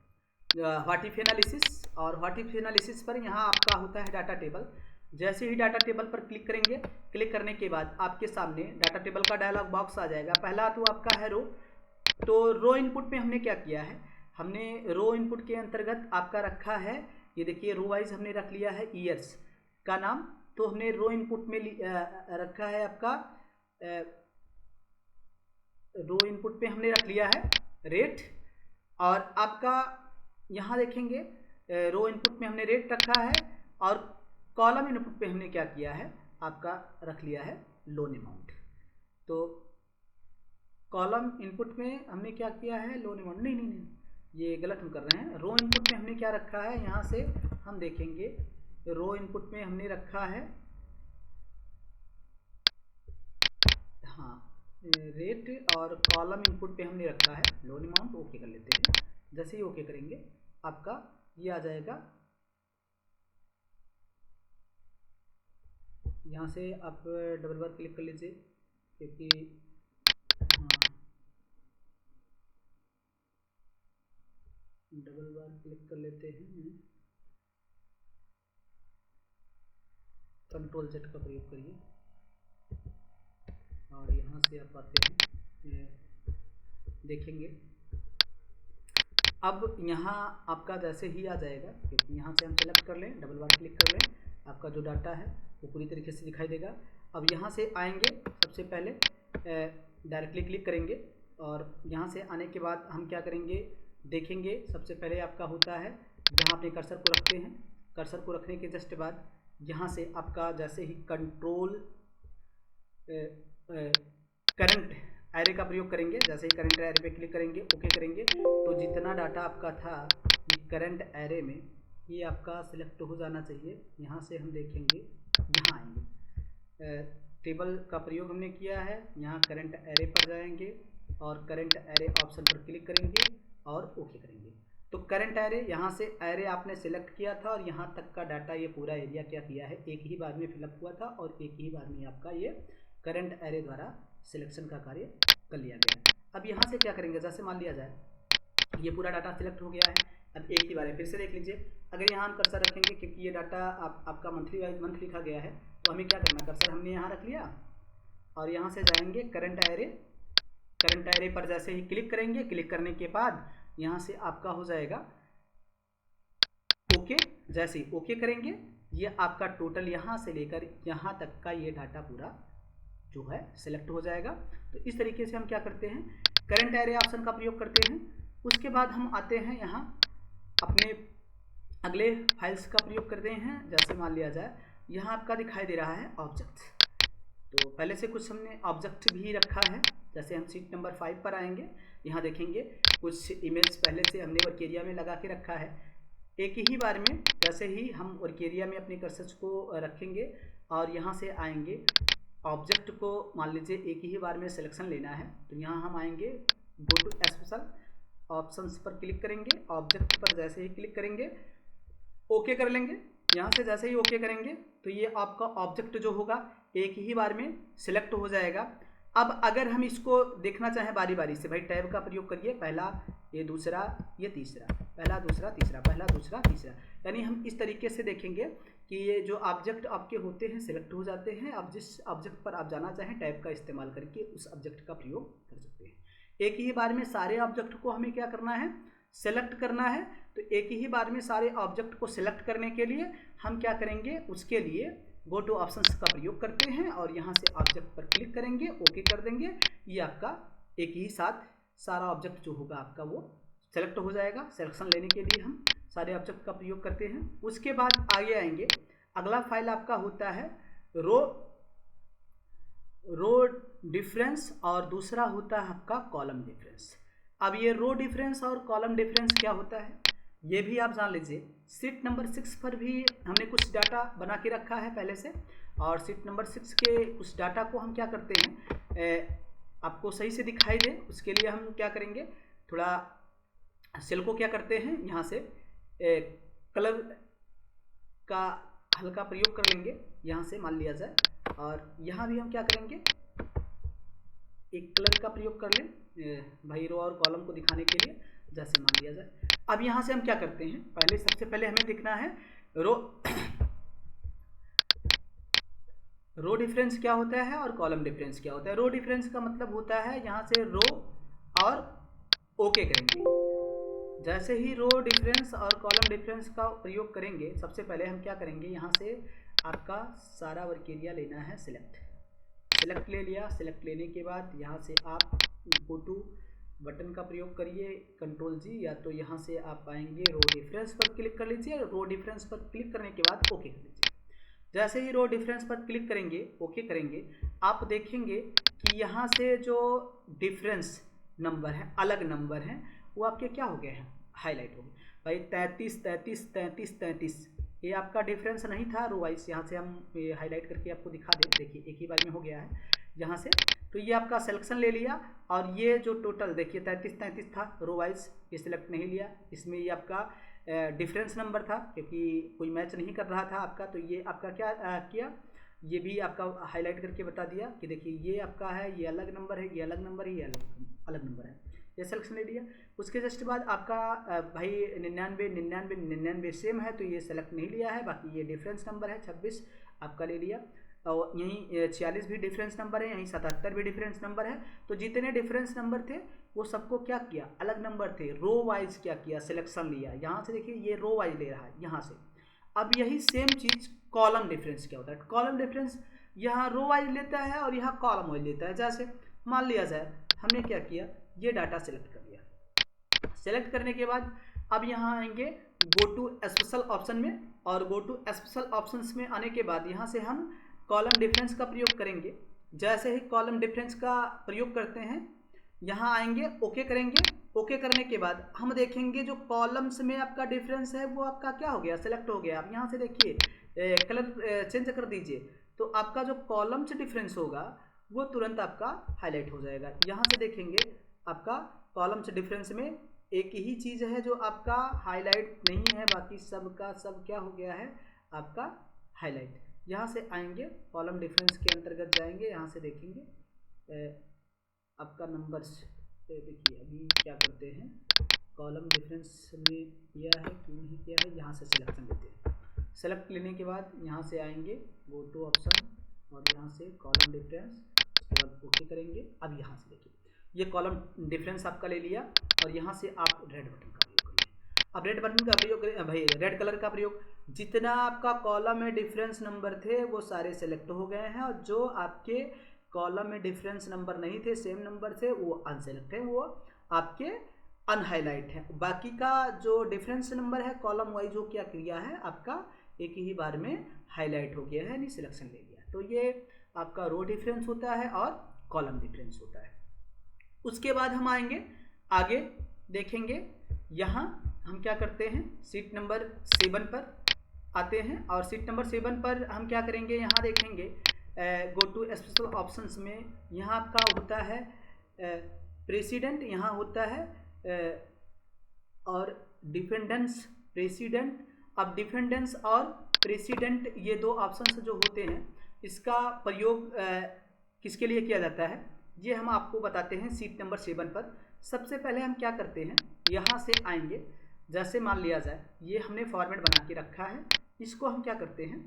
व्हाट इफ एनालिसिस, और व्हाट इफ एनालिसिस पर यहाँ आपका होता है डाटा टेबल। जैसे ही डाटा टेबल पर क्लिक करेंगे, क्लिक करने के बाद आपके सामने डाटा टेबल का डायलॉग बॉक्स आ जाएगा। पहला तो आपका है रो, तो रो इनपुट में हमने क्या किया है, हमने रो इनपुट के अंतर्गत आपका रखा है, ये देखिए रो वाइज हमने रख लिया है ईयर्स का नाम। तो हमने रो इनपुट में रखा है आपका रो इनपुट में हमने रख लिया है रेट, और आपका यहाँ देखेंगे रो इनपुट में हमने रेट रखा है, और कॉलम इनपुट पे हमने क्या किया है, आपका रख लिया है लोन अमाउंट। तो कॉलम इनपुट में हमने क्या किया है, लोन अमाउंट, नहीं, ये गलत हम कर रहे हैं। रो इनपुट में हमने क्या रखा है, यहाँ से हम देखेंगे रो इनपुट में हमने रखा है हाँ रेट, और कॉलम इनपुट पे हमने रखा है लोन अमाउंट। ओके कर लेते हैं। जैसे ही ओके करेंगे आपका ये आ जाएगा, यहाँ से आप डबल बार क्लिक कर लीजिए क्योंकि डबल बार क्लिक कर लेते हैं, कंट्रोल जेड का प्रयोग करिए और यहाँ से आप आते हैं, देखेंगे अब यहाँ आपका जैसे ही आ जाएगा, क्योंकि यहाँ से हम सेलेक्ट कर लें, डबल बार क्लिक कर लें, आपका जो डाटा है वो पूरी तरीके से दिखाई देगा। अब यहाँ से आएंगे, सबसे पहले डायरेक्टली क्लिक करेंगे और यहाँ से आने के बाद हम क्या करेंगे, देखेंगे सबसे पहले आपका होता है जहाँ अपने कर्सर को रखते हैं, कर्सर को रखने के जस्ट बाद यहाँ से आपका जैसे ही कंट्रोल करंट एरे का प्रयोग करेंगे, जैसे ही करंट एरे पे क्लिक करेंगे, ओके करेंगे, तो जितना डाटा आपका था ये करंट एरे में ये आपका सिलेक्ट हो जाना चाहिए। यहाँ से हम देखेंगे, यहाँ आएंगे, टेबल का प्रयोग हमने किया है, यहाँ करंट एरे पर जाएंगे और करंट एरे ऑप्शन पर क्लिक करेंगे और ओके करेंगे। तो करंट एरे, यहाँ से एरे आपने सिलेक्ट किया था और यहाँ तक का डाटा ये पूरा एरिया क्या किया है, एक ही बार में फिलअप हुआ था और एक ही बार में आपका ये करंट एरे द्वारा सिलेक्शन का कार्य कर लिया गया। अब यहाँ से क्या करेंगे, जैसे मान लिया जाए ये पूरा डाटा सिलेक्ट हो गया है, अब एक ही बार है, फिर से देख लीजिए। अगर यहाँ हम कर्सर रखेंगे, क्योंकि ये डाटा आपका मंथली वाइज मंथ लिखा गया है, तो हमें क्या करना, कर्सर हमने यहाँ रख लिया और यहाँ से जाएंगे करंट एरे करंट एरे पर जैसे ही क्लिक करेंगे, क्लिक करने के बाद यहाँ से आपका हो जाएगा ओके। जैसे ही ओके करेंगे ये आपका टोटल यहाँ से लेकर यहाँ तक का ये डाटा पूरा जो है सिलेक्ट हो जाएगा। तो इस तरीके से हम क्या करते हैं, करंट एरे ऑप्शन का प्रयोग करते हैं। उसके बाद हम आते हैं यहाँ अपने अगले फाइल्स का प्रयोग करते हैं। जैसे मान लिया जाए यहाँ आपका दिखाई दे रहा है ऑब्जेक्ट, तो पहले से कुछ हमने ऑब्जेक्ट भी रखा है। जैसे हम शीट नंबर 5 पर आएंगे, यहाँ देखेंगे कुछ इमेज पहले से हमने वर्क एरिया में लगा के रखा है। एक ही बार में जैसे ही हम वर्क एरिया में अपने कर्सर को रखेंगे और यहाँ से आएंगे ऑब्जेक्ट को मान लीजिए एक ही बार में सिलेक्शन लेना है, तो यहाँ हम आएंगे गो टू स्पेशल ऑप्शंस पर क्लिक करेंगे, ऑब्जेक्ट पर जैसे ही क्लिक करेंगे ओके कर लेंगे। यहाँ से जैसे ही ओके करेंगे तो ये आपका ऑब्जेक्ट जो होगा एक ही बार में सिलेक्ट हो जाएगा। अब अगर हम इसको देखना चाहें बारी बारी से, भाई टैब का प्रयोग करिए, पहला, ये दूसरा, ये तीसरा, पहला दूसरा तीसरा, पहला दूसरा तीसरा, यानी हम इस तरीके से देखेंगे कि ये जो ऑब्जेक्ट आपके होते हैं सिलेक्ट हो जाते हैं। अब जिस ऑब्जेक्ट पर आप जाना चाहें टैब का इस्तेमाल करके उस ऑब्जेक्ट का प्रयोग कर सकते हैं। एक ही बार में सारे ऑब्जेक्ट को हमें क्या करना है, सेलेक्ट करना है। तो एक ही बार में सारे ऑब्जेक्ट को सिलेक्ट करने के लिए हम क्या करेंगे, उसके लिए गो टू ऑप्शंस का प्रयोग करते हैं और यहाँ से ऑब्जेक्ट पर क्लिक करेंगे, ओके कर देंगे। ये आपका एक ही साथ सारा ऑब्जेक्ट जो होगा आपका वो सेलेक्ट हो जाएगा। सिलेक्शन लेने के लिए हम सारे ऑब्जेक्ट का प्रयोग करते हैं। उसके बाद आगे आएंगे, अगला फाइल आपका होता है रो डिफरेंस और दूसरा होता है आपका कॉलम डिफरेंस। अब ये रो डिफरेंस और कॉलम डिफरेंस क्या होता है ये भी आप जान लीजिए। शीट नंबर 6 पर भी हमने कुछ डाटा बना के रखा है पहले से, और शीट नंबर 6 के उस डाटा को हम क्या करते हैं, आपको सही से दिखाई दे उसके लिए हम क्या करेंगे, थोड़ा सेल को क्या करते हैं यहाँ से कलर का हल्का प्रयोग कर लेंगे, यहाँ से मान लिया जाए, और यहाँ भी हम क्या करेंगे एक कलर का प्रयोग कर लें भाई रो और कॉलम को दिखाने के लिए, जैसे मान लिया जाए। अब यहाँ से हम क्या करते हैं, पहले सबसे पहले हमें देखना है रो डिफरेंस क्या होता है और कॉलम डिफरेंस क्या होता है। रो डिफरेंस का मतलब होता है यहाँ से रो और ओके करेंगे। जैसे ही रो डिफरेंस और कॉलम डिफरेंस का प्रयोग करेंगे, सबसे पहले हम क्या करेंगे, यहाँ से आपका सारा वर्क एरिया लेना है सिलेक्ट ले लिया। सिलेक्ट लेने के बाद यहाँ से आप गो टू बटन का प्रयोग करिए कंट्रोल-G, या तो यहाँ से आप आएंगे रो डिफरेंस पर क्लिक कर लीजिए। रो डिफरेंस पर क्लिक करने के बाद ओके कर लीजिए। जैसे ही रो डिफरेंस पर क्लिक करेंगे ओके करेंगे, आप देखेंगे कि यहाँ से जो डिफरेंस नंबर है, अलग नंबर हैं, वो आपके क्या हो गए हैं, हाईलाइट हो गए। भाई 33 33 33 33 ये आपका डिफरेंस नहीं था रो वाइज, यहाँ से हम हाईलाइट करके आपको दिखा दें, देखिए एक ही बार में हो गया है यहाँ से। तो ये आपका सिलेक्शन ले लिया, और ये जो टोटल देखिए 33 33 था रो वाइज, ये सिलेक्ट नहीं लिया, इसमें ये आपका डिफरेंस नंबर था क्योंकि कोई मैच नहीं कर रहा था आपका। तो ये आपका क्या किया, ये भी आपका हाईलाइट करके बता दिया कि देखिए ये आपका है, ये अलग नंबर है, ये अलग नंबर है, ये अलग नंबर है, ये सिलेक्शन ले लिया। उसके जस्ट बाद आपका भाई 99 99 99 सेम है, तो ये सेलेक्ट नहीं लिया है। बाकी ये डिफरेंस नंबर है 26 आपका ले लिया, और यहीं 46 भी डिफरेंस नंबर है, यहीं 77 भी डिफरेंस नंबर है। तो जितने डिफरेंस नंबर थे वो सबको क्या किया, अलग नंबर थे, रो वाइज क्या किया, सिलेक्शन लिया। यहाँ से देखिए ये रो वाइज ले रहा है यहाँ से। अब यही सेम चीज़ कॉलम डिफरेंस क्या होता है, कॉलम डिफरेंस यहाँ रो वाइज लेता है और यहाँ कॉलम वाइज लेता है। जैसे मान लिया जाए हमने क्या किया, ये डाटा सेलेक्ट कर लिया। सेलेक्ट करने के बाद अब यहाँ आएंगे गो टू स्पेशल ऑप्शन में, और गो टू स्पेशल ऑप्शंस में आने के बाद यहाँ से हम कॉलम डिफरेंस का प्रयोग करेंगे। जैसे ही कॉलम डिफरेंस का प्रयोग करते हैं, यहाँ आएंगे ओके करेंगे। ओके करने के बाद हम देखेंगे जो कॉलम्स में आपका डिफरेंस है वो आपका क्या हो गया, सेलेक्ट हो गया। आप यहाँ से देखिए कलर चेंज कर दीजिए, तो आपका जो कॉलम्स डिफरेंस होगा वो तुरंत आपका हाईलाइट हो जाएगा। यहाँ से देखेंगे आपका कॉलम्स डिफरेंस में एक ही चीज़ है जो आपका हाईलाइट नहीं है, बाकी सब का सब क्या हो गया है आपका हाईलाइट। यहाँ से आएंगे कॉलम डिफरेंस के अंतर्गत जाएंगे, यहाँ से देखेंगे आपका नंबर्स, देखिए अभी क्या करते हैं, कॉलम डिफरेंस में किया है क्यों नहीं किया है, यहाँ से सिलेक्शन लेते हैं। सेलेक्ट लेने के बाद यहाँ से आएंगे गो टू ऑप्शन और यहाँ से कॉलम डिफरेंस, उसके बाद ओके करेंगे। अब यहाँ से देखिए ये कॉलम डिफरेंस आपका ले लिया और यहाँ से आप रेड बटन का प्रयोग करिए। अब रेड बटन का प्रयोग करें भाई, रेड कलर का प्रयोग, जितना आपका कॉलम में डिफरेंस नंबर थे वो सारे सेलेक्ट हो गए हैं, और जो आपके कॉलम में डिफरेंस नंबर नहीं थे, सेम नंबर थे, वो अनसेलेक्ट है, वो आपके अनहाईलाइट है। बाकी का जो डिफरेंस नंबर है कॉलम वाइज जो क्या किया है आपका एक ही बार में हाईलाइट हो गया है, यानी सिलेक्शन ले लिया। तो ये आपका रो डिफरेंस होता है और कॉलम डिफरेंस होता है। उसके बाद हम आएंगे आगे देखेंगे, यहाँ हम क्या करते हैं, सीट नंबर 7 पर आते हैं, और सीट नंबर 7 पर हम क्या करेंगे, यहाँ देखेंगे गो टू स्पेशल ऑप्शंस में यहाँ आपका होता है प्रेसिडेंट, यहाँ होता है और डिफेंडेंस प्रेसिडेंट। अब डिफेंडेंस और प्रेसिडेंट ये दो ऑप्शंस जो होते हैं इसका प्रयोग किसके लिए किया जाता है ये हम आपको बताते हैं सीट नंबर 7 पर। सबसे पहले हम क्या करते हैं, यहाँ से आएंगे, जैसे मान लिया जाए ये हमने फॉर्मेट बना के रखा है, इसको हम क्या करते हैं,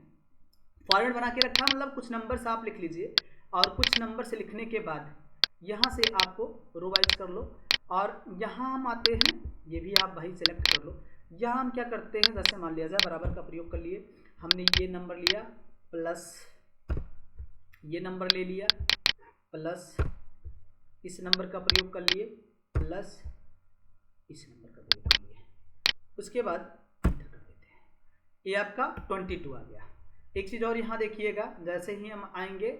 फॉर्मेट बना के रखा मतलब कुछ नंबर्स आप लिख लीजिए, और कुछ नंबर से लिखने के बाद यहाँ से आपको रो वाइज कर लो, और यहाँ हम आते हैं, ये भी आप भाई सेलेक्ट कर लो। यहाँ हम क्या करते हैं, जैसे मान लिया जाए बराबर का प्रयोग कर लिए, हमने ये नंबर लिया प्लस ये नंबर ले लिया, प्लस इस नंबर का प्रयोग कर लिए, प्लस इस नंबर का प्रयोग कर लिए, उसके बाद एंटर कर देते हैं। ये आपका 22 आ गया। एक चीज़ और यहाँ देखिएगा, जैसे ही हम आएंगे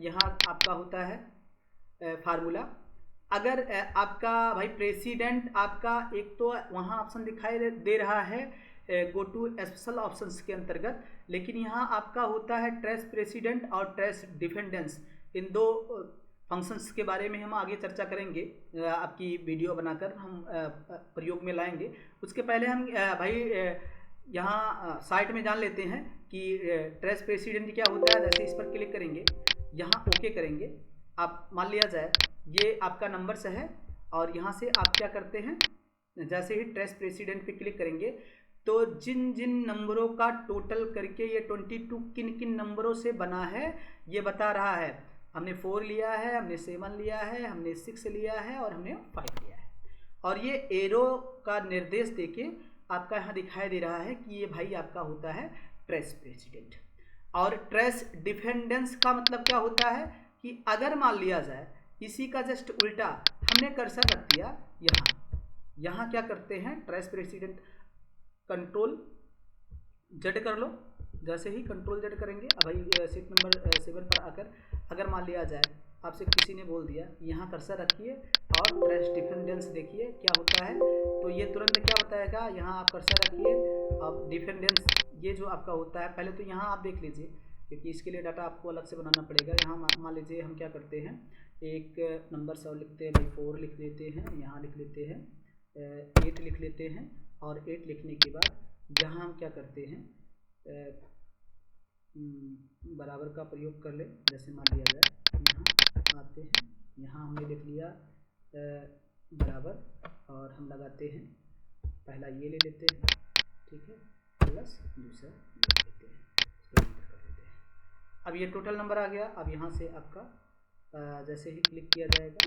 यहाँ आपका होता है फार्मूला। अगर आपका भाई प्रेसिडेंट आपका एक तो वहाँ ऑप्शन दिखाई दे रहा है गो टू स्पेशल ऑप्शंस के अंतर्गत, लेकिन यहाँ आपका होता है ट्रेस प्रेसिडेंट और ट्रेस डिफेंडेंस। इन दो फंक्शंस के बारे में हम आगे चर्चा करेंगे, आपकी वीडियो बनाकर हम प्रयोग में लाएंगे। उसके पहले हम भाई यहाँ साइट में जान लेते हैं कि ट्रेस प्रेसिडेंट क्या होता है। जैसे इस पर क्लिक करेंगे, यहाँ ओके करेंगे, आप मान लिया जाए ये आपका नंबर्स है, और यहाँ से आप क्या करते हैं, जैसे ही ट्रेस प्रेसिडेंट पे क्लिक करेंगे तो जिन जिन नंबरों का टोटल करके ये 22 किन किन नंबरों से बना है ये बता रहा है। हमने 4 लिया है, हमने 7 लिया है, हमने 6 लिया है और हमने 5 लिया है, और ये एरो का निर्देश देके आपका यहाँ दिखाई दे रहा है कि ये भाई आपका होता है ट्रेस प्रेसिडेंट। और ट्रेस डिफेंडेंस का मतलब क्या होता है कि अगर मान लिया जाए इसी का जस्ट उल्टा हमने कर्सर रख दिया यहाँ क्या करते हैं, ट्रेस प्रेसिडेंट कंट्रोल जेड कर लो। जैसे ही कंट्रोल जेड करेंगे, अब भाई सीट नंबर 7 पर आकर अगर मान लिया जाए आपसे किसी ने बोल दिया यहाँ कर्सर रखिए और ट्रेस डिफेंडेंस देखिए क्या होता है, तो ये तुरंत क्या बताएगा, यहाँ आप कर्सर रखिए। अब डिफेंडेंस ये जो आपका होता है, पहले तो यहाँ आप देख लीजिए क्योंकि इसके लिए डाटा आपको अलग से बनाना पड़ेगा। यहाँ मान लीजिए हम क्या करते हैं, एक नंबर 100 लिखते हैं भाई, 4 लिख लेते हैं, यहाँ लिख लेते हैं 8 लिख लेते हैं, और 8 लिखने के बाद यहाँ हम क्या करते हैं बराबर का प्रयोग कर ले। जैसे मान लिया जाए यहाँ आते हैं, यहाँ हमने लिख लिया बराबर, और हम लगाते हैं पहला ये ले लेते हैं, ठीक है, प्लस दूसरा ले लेते हैं, इसको एंटर कर देते हैं। अब ये टोटल नंबर आ गया। अब यहाँ से आपका जैसे ही क्लिक किया जाएगा,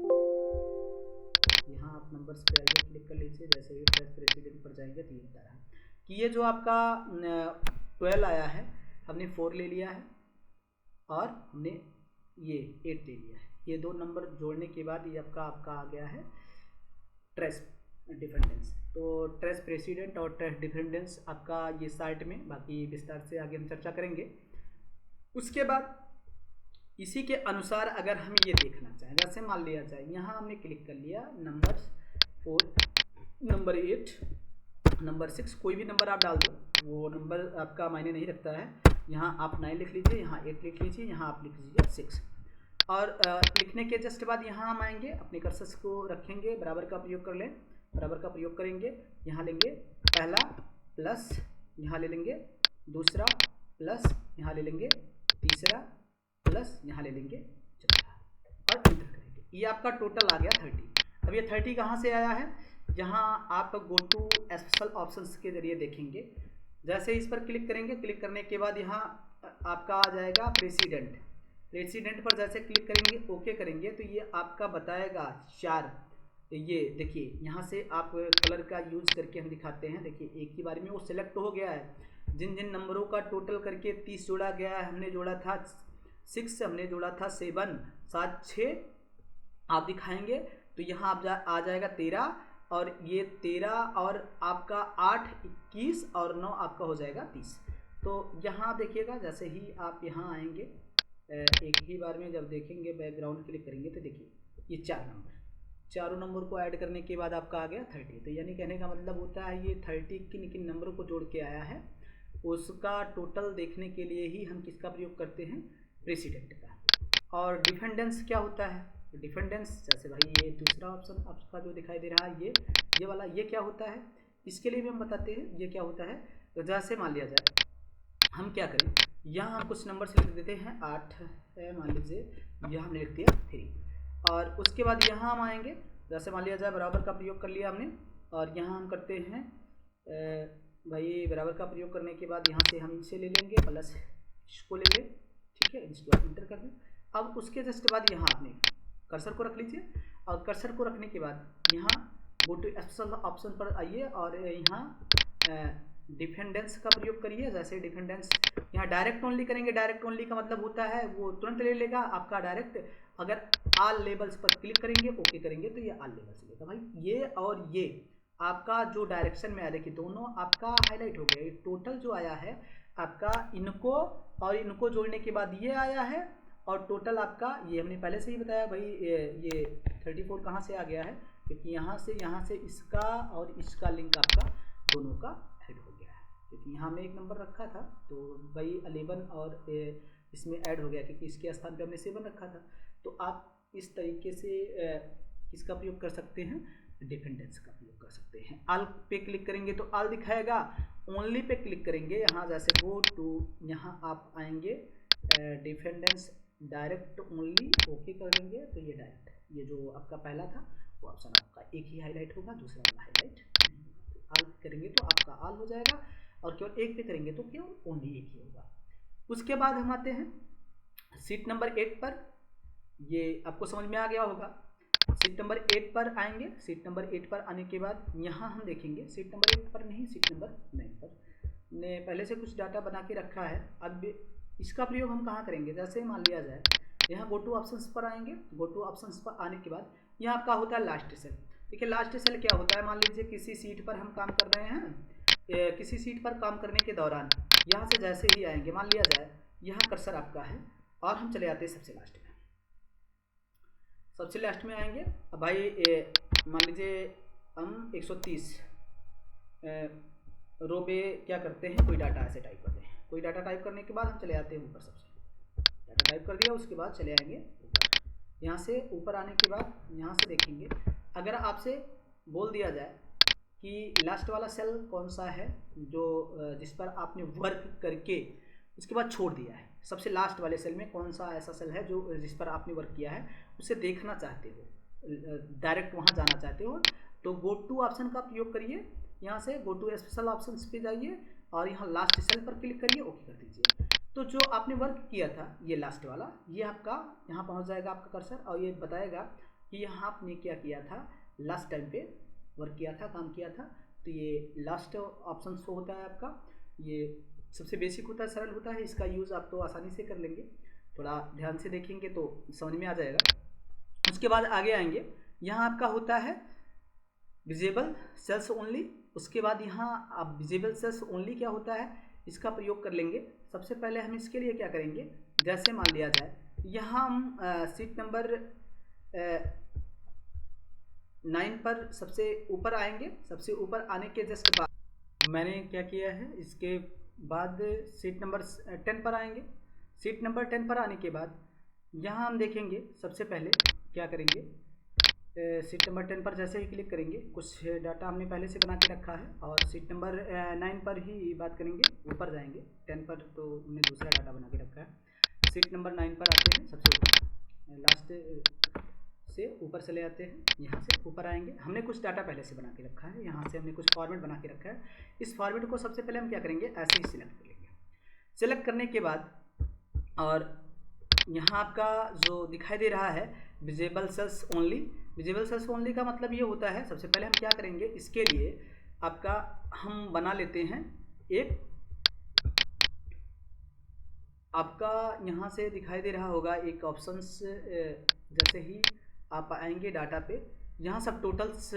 यहाँ आप नंबर्स पे आइए, क्लिक कर लीजिए, जैसे ही ट्रेस प्रेसिडेंट पर जाएंगे तो ये बता रहा है कि ये जो आपका 12 आया है, हमने 4 ले लिया है और हमने ये 8 ले लिया है। ये दो नंबर जोड़ने के बाद ये आपका आ गया है ट्रेस डिफेंडेंस। तो ट्रेस प्रेसिडेंट और ट्रेस डिफेंडेंस आपका ये साइट में, बाकी विस्तार से आगे हम चर्चा करेंगे। उसके बाद इसी के अनुसार अगर हम ये देखना चाहें, जैसे मान लिया जाए यहाँ हमने क्लिक कर लिया नंबर 4, नंबर 8, नंबर 6, कोई भी नंबर आप डाल दो, वो नंबर आपका मायने नहीं रखता है। यहाँ आप 9 लिख लीजिए, यहाँ 8 लिख लीजिए, यहाँ आप लिख लीजिए 6, और लिखने के जस्ट बाद यहाँ हम आएंगे, अपने कर्सर को रखेंगे, बराबर का प्रयोग कर लें, बराबर का प्रयोग करेंगे, यहाँ लेंगे पहला प्लस, यहाँ ले लेंगे दूसरा प्लस, यहाँ ले लेंगे तीसरा प्लस, यहाँ ले लेंगे चौथा, और एंटर करेंगे। ये आपका टोटल आ गया 30। अब ये 30 कहाँ से आया है, यहाँ आप गो टू स्पेशल ऑप्शंस के जरिए देखेंगे। जैसे इस पर क्लिक करेंगे, क्लिक करने के बाद यहाँ आपका आ जाएगा प्रेसिडेंट। प्रेसिडेंट पर जैसे क्लिक करेंगे, ओके करेंगे, तो ये आपका बताएगा 4। ये देखिए यहाँ से आप कलर का यूज करके हम दिखाते हैं। देखिए एक ही बार में वो सिलेक्ट हो गया है। जिन जिन नंबरों का टोटल करके 30 जोड़ा गया है, हमने जोड़ा था 6, हमने जोड़ा था 7, 7 6 आप दिखाएंगे तो यहाँ आप आ जाएगा 13, और ये 13 और आपका 8 21 और 9 आपका हो जाएगा 30। तो यहाँ देखिएगा जैसे ही आप यहाँ आएंगे एक ही बार में जब देखेंगे बैकग्राउंड क्लिक करेंगे तो देखिए ये 4 नंबर, चारों नंबर को ऐड करने के बाद आपका आ गया 30। तो यानी कहने का मतलब होता है ये 30 किन किन नंबरों को जोड़ के आया है उसका टोटल देखने के लिए ही हम किसका प्रयोग करते हैं, प्रेसिडेंट का। और डिफेंडेंस क्या होता है, डिफेंडेंस जैसे भाई ये दूसरा ऑप्शन आपका जो दिखाई दे रहा है ये वाला, ये क्या होता है इसके लिए भी हम बताते हैं ये क्या होता है। तो जैसे मान लिया जाए हम क्या करें, यहाँ हम कुछ नंबर से लिख देते हैं 8 है मान लीजिए, यहाँ हमने लिख दिया 3, और उसके बाद यहाँ हम आएंगे जैसे मान लिया जाए बराबर का प्रयोग कर लिया हमने, और यहाँ हम करते हैं भाई बराबर का प्रयोग करने के बाद यहाँ से हम इनसे ले लेंगे प्लस इसको ले लें, ठीक है, इसको इंटर कर दें। अब उसके जस्ट बाद यहाँ आपने कर्सर को रख लीजिए, और कर्सर को रखने के बाद यहाँ गो टू स्पेशल ऑप्शन पर आइए और यहाँ डिफेंडेंस का प्रयोग करिए। जैसे डिफेंडेंस यहाँ डायरेक्ट ओनली करेंगे, डायरेक्ट ओनली का मतलब होता है वो तुरंत ले लेगा आपका डायरेक्ट। अगर ऑल लेवल्स पर क्लिक करेंगे ओके करेंगे तो ये ऑल लेवल्स लेगा भाई। ये और ये आपका जो डायरेक्शन में आया देखिए दोनों आपका हाईलाइट हो गया। ये टोटल जो आया है आपका इनको और इनको जोड़ने के बाद ये आया है, और टोटल आपका ये हमने पहले से ही बताया भाई ये 34 कहाँ से आ गया है, क्योंकि यहाँ से इसका और इसका लिंक आपका दोनों का ऐड हो गया है। क्योंकि यहाँ में एक नंबर रखा था तो भाई 11 और इसमें ऐड हो गया क्योंकि इसके स्थान पे हमने 7 रखा था। तो आप इस तरीके से किसका प्रयोग कर सकते हैं, डिफेंडेंस का प्रयोग कर सकते हैं। ऑल पे क्लिक करेंगे तो ऑल दिखाएगा, ओनली पे क्लिक करेंगे यहाँ जैसे गो टू, यहाँ आप आएंगे डिफेंडेंस डायरेक्ट ओनली ओके कर देंगे तो ये डायरेक्ट, ये जो आपका पहला था वो ऑप्शन आपका एक ही हाईलाइट होगा, दूसरा वाला हाईलाइट नहीं होगा। ऑल करेंगे तो आपका ऑल हो जाएगा, और केवल एक पे करेंगे तो केवल ओनली एक ही होगा। उसके बाद हम आते हैं सीट नंबर 8 पर। ये आपको समझ में आ गया होगा। सीट नंबर 8 पर आएंगे, सीट नंबर 8 पर आने के बाद यहाँ हम देखेंगे सीट नंबर 8 पर नहीं, सीट नंबर 9 पर ने पहले से कुछ डाटा बना के रखा है। अब इसका प्रयोग हम कहाँ करेंगे, जैसे मान लिया जाए यहाँ गो टू ऑप्शंस पर आएंगे। गो टू ऑप्शंस पर आने के बाद यहाँ आपका होता है लास्ट सेल। देखिए लास्ट सेल क्या होता है, मान लीजिए किसी सीट पर हम काम कर रहे हैं, किसी सीट पर काम करने के दौरान यहाँ से जैसे ही आएंगे, मान लिया जाए यहाँ कर्सर आपका है और हम चले जाते हैं सबसे लास्ट में। सबसे लास्ट में आएंगे, अब भाई मान लीजिए हम 130 रो पे क्या करते हैं, कोई डाटा ऐसे टाइप करते हैं। कोई डाटा टाइप करने के बाद हम चले जाते हैं ऊपर, सबसे डाटा टाइप कर दिया उसके बाद चले आएंगे ऊपर। यहाँ से ऊपर आने के बाद यहाँ से देखेंगे, अगर आपसे बोल दिया जाए कि लास्ट वाला सेल कौन सा है जो जिस पर आपने वर्क करके उसके बाद छोड़ दिया है, सबसे लास्ट वाले सेल में कौन सा ऐसा सेल है जो जिस पर आपने वर्क किया है उसे देखना चाहते हो, डायरेक्ट वहाँ जाना चाहते हो, तो गो टू ऑप्शन का प्रयोग करिए। यहाँ से गो टू स्पेशल ऑप्शन पे जाइए और यहाँ लास्ट सेल पर क्लिक करिए, ओके कर दीजिए। तो जो आपने वर्क किया था ये लास्ट वाला, ये आपका यहाँ पहुँच जाएगा आपका कर्सर, और ये बताएगा कि यहाँ आपने क्या किया था, लास्ट टाइम पे वर्क किया था, काम किया था। तो ये लास्ट ऑप्शन शो होता है आपका, ये सबसे बेसिक होता है, सरल होता है, इसका यूज़ आप तो आसानी से कर लेंगे, थोड़ा ध्यान से देखेंगे तो समझ में आ जाएगा। उसके बाद आगे आएंगे, यहाँ आपका होता है विजिबल सेल्स ओनली। उसके बाद यहाँ आप विजिबल सेल्स ओनली क्या होता है इसका प्रयोग कर लेंगे। सबसे पहले हम इसके लिए क्या करेंगे, जैसे मान लिया जाए यहाँ हम सीट नंबर 9 पर सबसे ऊपर आएंगे। सबसे ऊपर आने के जस्ट बाद मैंने क्या किया है, इसके बाद सीट नंबर 10 पर आएंगे। सीट नंबर 10 पर आने के बाद यहाँ हम देखेंगे, सबसे पहले क्या करेंगे, सीट नंबर 10 पर जैसे ही क्लिक करेंगे, कुछ डाटा हमने पहले से बना के रखा है, और सीट नंबर 9 पर ही बात करेंगे, ऊपर जाएंगे। 10 पर तो हमने दूसरा डाटा बना के रखा है। सीट नंबर 9 पर आते हैं, सबसे ऊपर लास्ट से ऊपर चले आते हैं, यहाँ से ऊपर आएंगे। हमने कुछ डाटा पहले से बना के रखा है, यहाँ से हमने कुछ फॉर्मेट बना के रखा है। इस फॉर्मेट को सबसे पहले हम क्या करेंगे, ऐसे ही सिलेक्ट कर लेंगे। सिलेक्ट करने के बाद और यहाँ आपका जो दिखाई दे रहा है visible sales only, visible sales only का मतलब ये होता है, सबसे पहले हम क्या करेंगे इसके लिए आपका हम बना लेते हैं एक, आपका यहाँ से दिखाई दे रहा होगा एक ऑप्शंस, जैसे ही आप आएंगे डाटा पे, यहाँ सब टोटल्स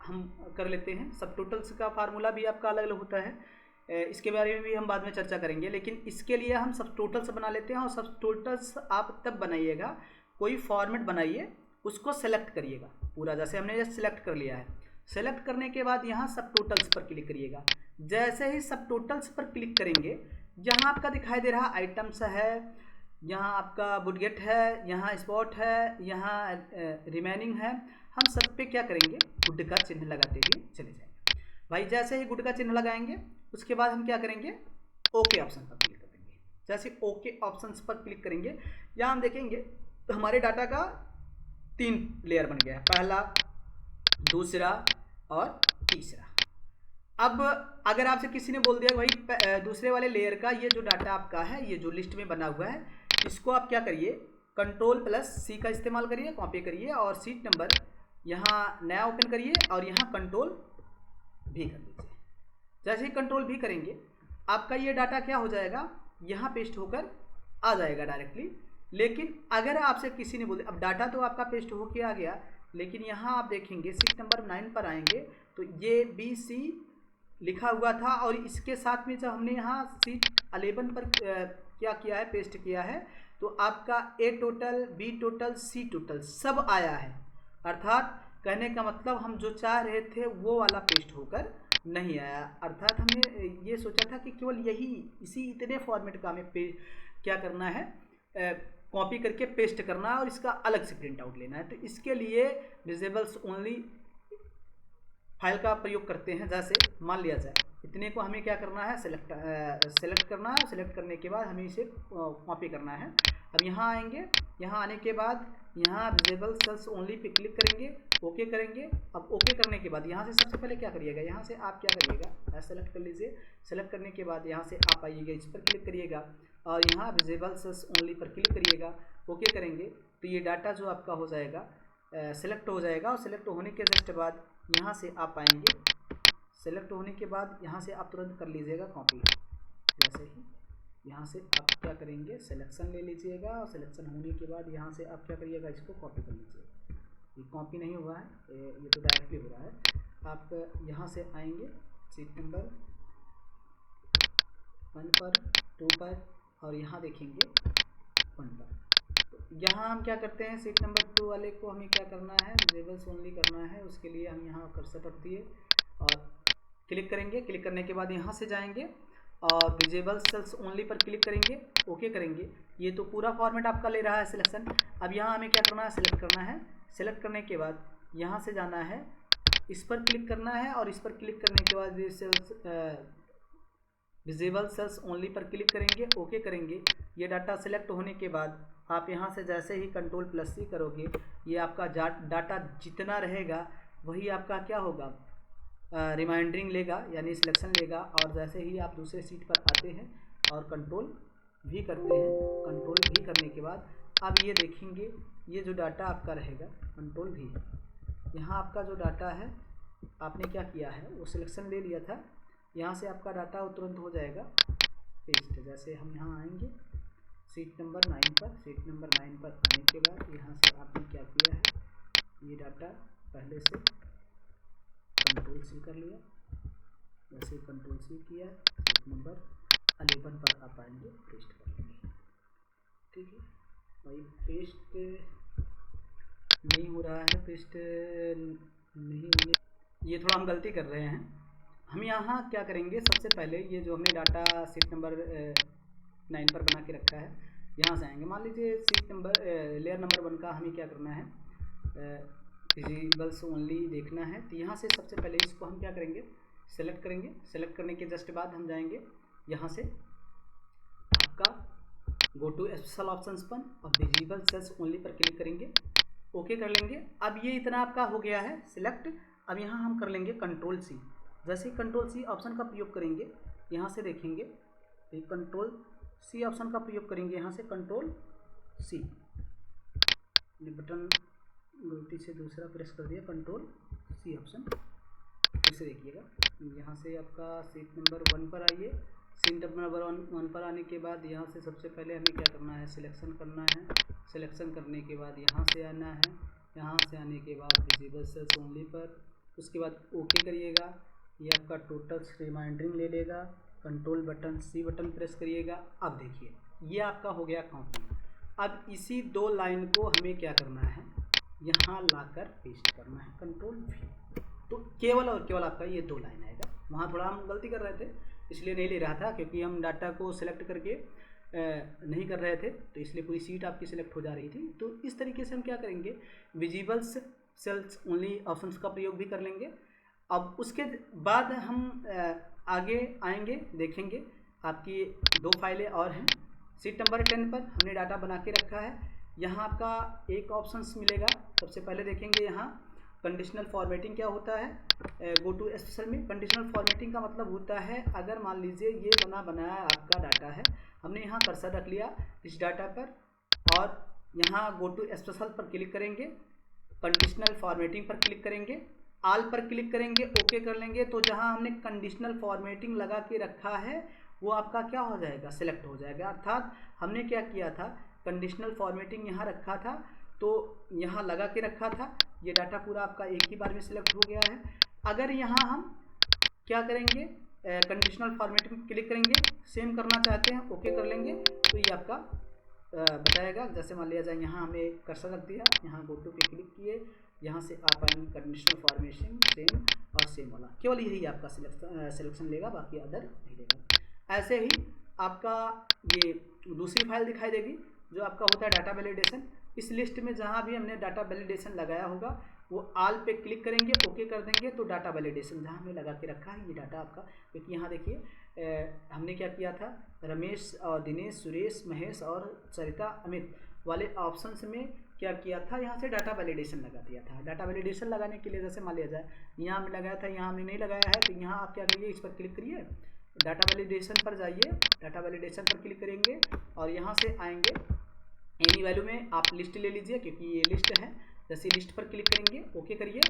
हम कर लेते हैं। सब टोटल्स का फार्मूला भी आपका अलग अलग होता है, इसके बारे में भी हम बाद में चर्चा करेंगे, लेकिन इसके लिए हम सब टोटल्स बना लेते हैं। और सब टोटल्स आप तब बनाइएगा, कोई फॉर्मेट बनाइए, उसको सेलेक्ट करिएगा पूरा, जैसे हमने ये सिलेक्ट कर लिया है। सेलेक्ट करने के बाद यहाँ सब टोटल्स पर क्लिक करिएगा। जैसे ही सब टोटल्स पर क्लिक करेंगे, यहाँ आपका दिखाई दे रहा आइटम्स है, यहाँ आपका बुडगेट है, यहाँ स्पॉट है, यहाँ रिमेनिंग है, हम सब पे क्या करेंगे गुड का चिन्ह लगाते हुए चले जाएंगे। भाई जैसे ही गुड का चिन्ह लगाएंगे उसके बाद हम क्या करेंगे ओके ऑप्शन पर क्लिक कर देंगे। जैसे ओके ऑप्शन पर क्लिक करेंगे, यहाँ हम देखेंगे तो हमारे डाटा का 3 लेयर बन गया है, पहला, दूसरा और तीसरा। अब अगर आपसे किसी ने बोल दिया भाई दूसरे वाले लेयर का ये जो डाटा आपका है, ये जो लिस्ट में बना हुआ है, इसको आप क्या करिए Ctrl+C का इस्तेमाल करिए, कॉपी करिए और सीट नंबर यहाँ नया ओपन करिए और यहाँ कंट्रोल भी कर लीजिए। जैसे ही कंट्रोल भी करेंगे आपका ये डाटा क्या हो जाएगा, यहाँ पेस्ट होकर आ जाएगा डायरेक्टली। लेकिन अगर आपसे किसी ने बोले, अब डाटा तो आपका पेस्ट होके आ गया, लेकिन यहाँ आप देखेंगे सीट नंबर 9 पर आएंगे तो ये BC लिखा हुआ था, और इसके साथ में जब हमने यहाँ सीट 11 पर क्या किया है, पेस्ट किया है, तो आपका A total, B total, C total सब आया है। अर्थात कहने का मतलब हम जो चाह रहे थे वो वाला पेस्ट होकर नहीं आया। अर्थात हमने ये सोचा था कि केवल यही इसी इतने फॉर्मेट का हमें क्या करना है, कॉपी करके पेस्ट करना है और इसका अलग से प्रिंट आउट लेना है। तो इसके लिए विजिबल्स ओनली फाइल का प्रयोग करते हैं। जैसे मान लिया जाए इतने को हमें क्या करना है, सेलेक्ट करना है, सेलेक्ट करने के बाद हमें इसे कॉपी करना है। अब यहाँ आएंगे, यहाँ आने के बाद यहाँ visible sales only pay click करेंगे, ओके करेंगे। अब ओके करने के बाद यहाँ से सबसे पहले क्या करिएगा, यहाँ से आप क्या करिएगा सेलेक्ट कर लीजिए। सेलेक्ट करने के बाद यहाँ से आप आइएगा, इस पर क्लिक करिएगा और यहाँ विजिबल सेल्स ओनली पर क्लिक करिएगा, ओके करेंगे तो ये डाटा जो आपका हो जाएगा सेलेक्ट हो जाएगा। और सेलेक्ट होने के जस्ट बाद यहाँ से आप आएंगे, सेलेक्ट होने के बाद यहाँ से आप तुरंत कर लीजिएगा कॉपी। जैसे ही यहाँ से आप क्या करेंगे सिलेक्शन ले लीजिएगा, और सिलेक्शन होने के बाद यहाँ से आप क्या करिएगा इसको कॉपी कर लीजिएगा। ये कॉपी नहीं हुआ है, ये तो डायरेक्टली हो रहा है। आप यहाँ से आएंगे सीट नंबर 1 पर, 2 पर, और यहाँ देखेंगे 1 पर। तो यहाँ हम क्या करते हैं, सीट नंबर 2 वाले को हमें क्या करना है, विजिबल्स ओनली करना है। उसके लिए हम यहाँ कर्सर रख दिए और क्लिक करेंगे। क्लिक करने के बाद यहाँ से जाएंगे और विजिबल सेल्स ओनली पर क्लिक करेंगे, ओके करेंगे। ये तो पूरा फॉर्मेट आपका ले रहा है सिलेक्शन। अब यहाँ हमें क्या करना है, सेलेक्ट करना है। सेलेक्ट करने के बाद यहाँ से जाना है, इस पर क्लिक करना है और इस पर क्लिक करने के बाद विजिबल सेल्स ओनली पर क्लिक करेंगे, ओके करेंगे। ये डाटा सेलेक्ट होने के बाद आप यहाँ से जैसे ही Ctrl+C करोगे, ये आपका डाटा जितना रहेगा वही आपका क्या होगा, रिमाइंडरिंग लेगा, यानी सिलेक्शन लेगा। और जैसे ही आप दूसरे सीट पर आते हैं और कंट्रोल भी करते हैं, कंट्रोल भी करने के बाद अब ये देखेंगे ये जो डाटा आपका रहेगा, कंट्रोल भी है, यहाँ आपका जो डाटा है आपने क्या किया है वो सिलेक्शन ले लिया था, यहाँ से आपका डाटा तुरंत हो जाएगा पेस्ट। जैसे हम यहाँ आएंगे सीट नंबर 9 पर, सीट नंबर 9 पर आने के बाद यहाँ से आपने क्या किया है, ये डाटा पहले से Ctrl+C कर लिया। जैसे Ctrl+C किया, सीट नंबर 11 पर आप आएंगे, पेस्ट कर लेंगे। ठीक है भाई, पेस्ट नहीं हो रहा है, पेस्ट नहीं होने, ये थोड़ा हम गलती कर रहे हैं। हम यहाँ क्या करेंगे, सबसे पहले ये जो हमने डाटा सीट नंबर 9 पर बना के रखा है, यहाँ से आएंगे। मान लीजिए सीट नंबर लेयर नंबर 1 का हमें क्या करना है, विजिबल्स ओनली देखना है। तो यहाँ से सबसे पहले इसको हम क्या करेंगे, सेलेक्ट करेंगे। सेलेक्ट करने के जस्ट बाद हम जाएंगे यहाँ से आपका गो टू स्पेशल ऑप्शंस पर और विजिबल सेल्स ओनली पर क्लिक करेंगे, ओके कर लेंगे। अब ये इतना आपका हो गया है सिलेक्ट। अब यहाँ हम कर लेंगे Ctrl+C। जैसे ही Ctrl+C ऑप्शन का प्रयोग करेंगे, यहाँ से देखेंगे Ctrl+C ऑप्शन का प्रयोग करेंगे, यहाँ से सी, बटन गलती से दूसरा प्रेस कर दिया, कंट्रोल सी ऑप्शन। फिर से देखिएगा, यहाँ से आपका सीट नंबर 1 पर आइए। सीट नंबर 1 पर आने के बाद यहाँ से सबसे पहले हमें क्या करना है, सिलेक्शन करना है। सिलेक्शन करने के बाद यहाँ से आना है, यहाँ से आने के बाद विजिबल सेल्स ओनली पर, उसके बाद ओके करिएगा। ये आपका टोटल रिमाइंडरिंग ले लेगा। कंट्रोल बटन सी बटन प्रेस करिएगा। अब देखिए ये आपका हो गया काउंटिंग। अब इसी 2 लाइन को हमें क्या करना है, यहाँ लाकर पेस्ट करना है, कंट्रोल वी। तो केवल और केवल आपका ये 2 लाइन आएगा। वहाँ थोड़ा हम गलती कर रहे थे, इसलिए नहीं ले रहा था, क्योंकि हम डाटा को सिलेक्ट करके नहीं कर रहे थे, तो इसलिए पूरी सीट आपकी सिलेक्ट हो जा रही थी। तो इस तरीके से हम क्या करेंगे, विजिबल सेल्स ओनली ऑप्शंस का प्रयोग भी कर लेंगे। अब उसके बाद हम आगे आएंगे, देखेंगे आपकी 2 फाइलें और हैं। सीट नंबर 10 पर हमने डाटा बना के रखा है। यहाँ आपका एक ऑप्शंस मिलेगा। सबसे पहले देखेंगे यहाँ कंडीशनल फॉर्मेटिंग क्या होता है। गो टू स्पेशल में कंडीशनल फॉर्मेटिंग का मतलब होता है, अगर मान लीजिए ये बनाया आपका डाटा है, हमने यहाँ कर्सर रख लिया इस डाटा पर, और यहाँ गो टू स्पेशल पर क्लिक करेंगे, कंडीशनल फॉर्मेटिंग पर क्लिक करेंगे, आल पर क्लिक करेंगे, ओके कर लेंगे। तो जहाँ हमने कंडीशनल फॉर्मेटिंग लगा के रखा है वो आपका क्या हो जाएगा, सिलेक्ट हो जाएगा। अर्थात हमने क्या किया था, कंडीशनल फॉर्मेटिंग यहाँ रखा था, तो यहाँ लगा के रखा था, ये डाटा पूरा आपका एक ही बार में सिलेक्ट हो गया है। अगर यहाँ हम क्या करेंगे, कंडीशनल फॉर्मेटिंग क्लिक करेंगे, सेम करना चाहते हैं, ओके कर लेंगे, तो ये आपका बताएगा। जैसे मान लिया जाए यहाँ हमें कर्सर रख दिया, यहाँ गो टू पे क्लिक किए, यहाँ से आप आएंगे कंडीशनल फॉर्मेशन सेम और सेम वाला, केवल यही आपका सिलेक्शन लेगा, बाकी अदर नहीं लेगा। ऐसे ही आपका ये दूसरी फाइल दिखाई देगी जो आपका होता है डाटा वैलिडेशन। इस लिस्ट में जहाँ भी हमने डाटा वैलिडेशन लगाया होगा वो आल पे क्लिक करेंगे, ओके कर देंगे, तो डाटा वैलिडेशन जहाँ हमने लगा के रखा है ये डाटा आपका, क्योंकि यहाँ देखिए हमने क्या किया था, रमेश और दिनेश, सुरेश, महेश और सरिता, अमित वाले ऑप्शंस में क्या किया था, यहाँ से डाटा वैलिडेशन लगा दिया था। डाटा वैलिडेशन लगाने के लिए जैसे मान लिया जाए यहाँ हमने लगाया था, यहाँ हमने नहीं लगाया है, तो यहाँ आप क्या करिए, इस पर क्लिक करिए, डाटा वैलिडेशन पर जाइए, डाटा वैलिडेशन पर क्लिक करेंगे और यहाँ से आएंगे एनी वैल्यू में आप लिस्ट ले लीजिए, क्योंकि ये लिस्ट है। जैसे लिस्ट पर क्लिक करेंगे, ओके करिए,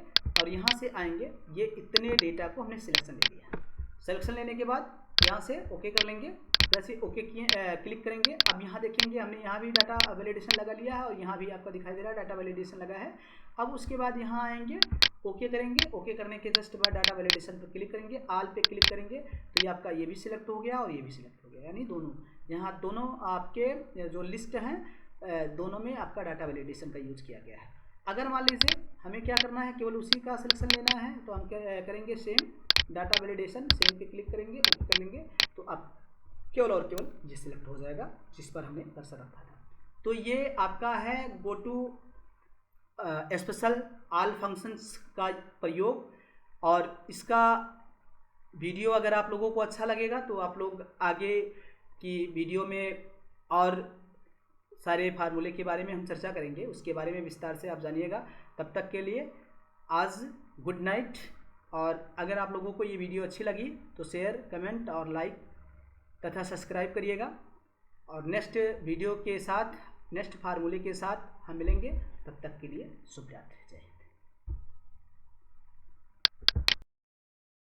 और यहाँ से आएंगे, ये इतने डेटा को हमने सिलेक्शन ले लिया। सिलेक्शन लेने के बाद यहाँ से ओके कर लेंगे। जैसे ओके किए क्लिक करेंगे, अब यहाँ देखेंगे हमने यहाँ भी डाटा वैलिडेशन लगा लिया है और यहाँ भी आपका दिखाई दे रहा है डाटा वैलिडेशन लगा है। अब उसके बाद यहाँ आएंगे, ओके करेंगे, ओके करने के जस्ट बाद डाटा वैलिडेशन पर क्लिक करेंगे, आल पे क्लिक करेंगे, तो ये आपका ये भी सिलेक्ट हो गया और ये भी सिलेक्ट हो गया, यानी दोनों, यहाँ दोनों आपके जो लिस्ट हैं दोनों में आपका डाटा वैलिडेशन का यूज़ किया गया है। अगर मान लीजिए हमें क्या करना है, केवल उसी का सिलेक्शन लेना है, तो हम क्या करेंगे, सेम डाटा वैलिडेशन, सेम पे क्लिक करेंगे, ओके कर लेंगे, तो अब केवल और केवल ये सिलेक्ट हो जाएगा जिस पर हमने कर्सर रखा था। तो ये आपका है go to special all functions का प्रयोग। और इसका वीडियो अगर आप लोगों को अच्छा लगेगा तो आप लोग आगे की वीडियो में और सारे फार्मूले के बारे में हम चर्चा करेंगे, उसके बारे में विस्तार से आप जानिएगा। तब तक के लिए आज गुड नाइट। और अगर आप लोगों को ये वीडियो अच्छी लगी तो शेयर, कमेंट और लाइक तथा सब्सक्राइब करिएगा। और नेक्स्ट वीडियो के साथ, नेक्स्ट फार्मूले के साथ हम मिलेंगे। तब तक के लिए शुभ रात्रि, जय हिंद।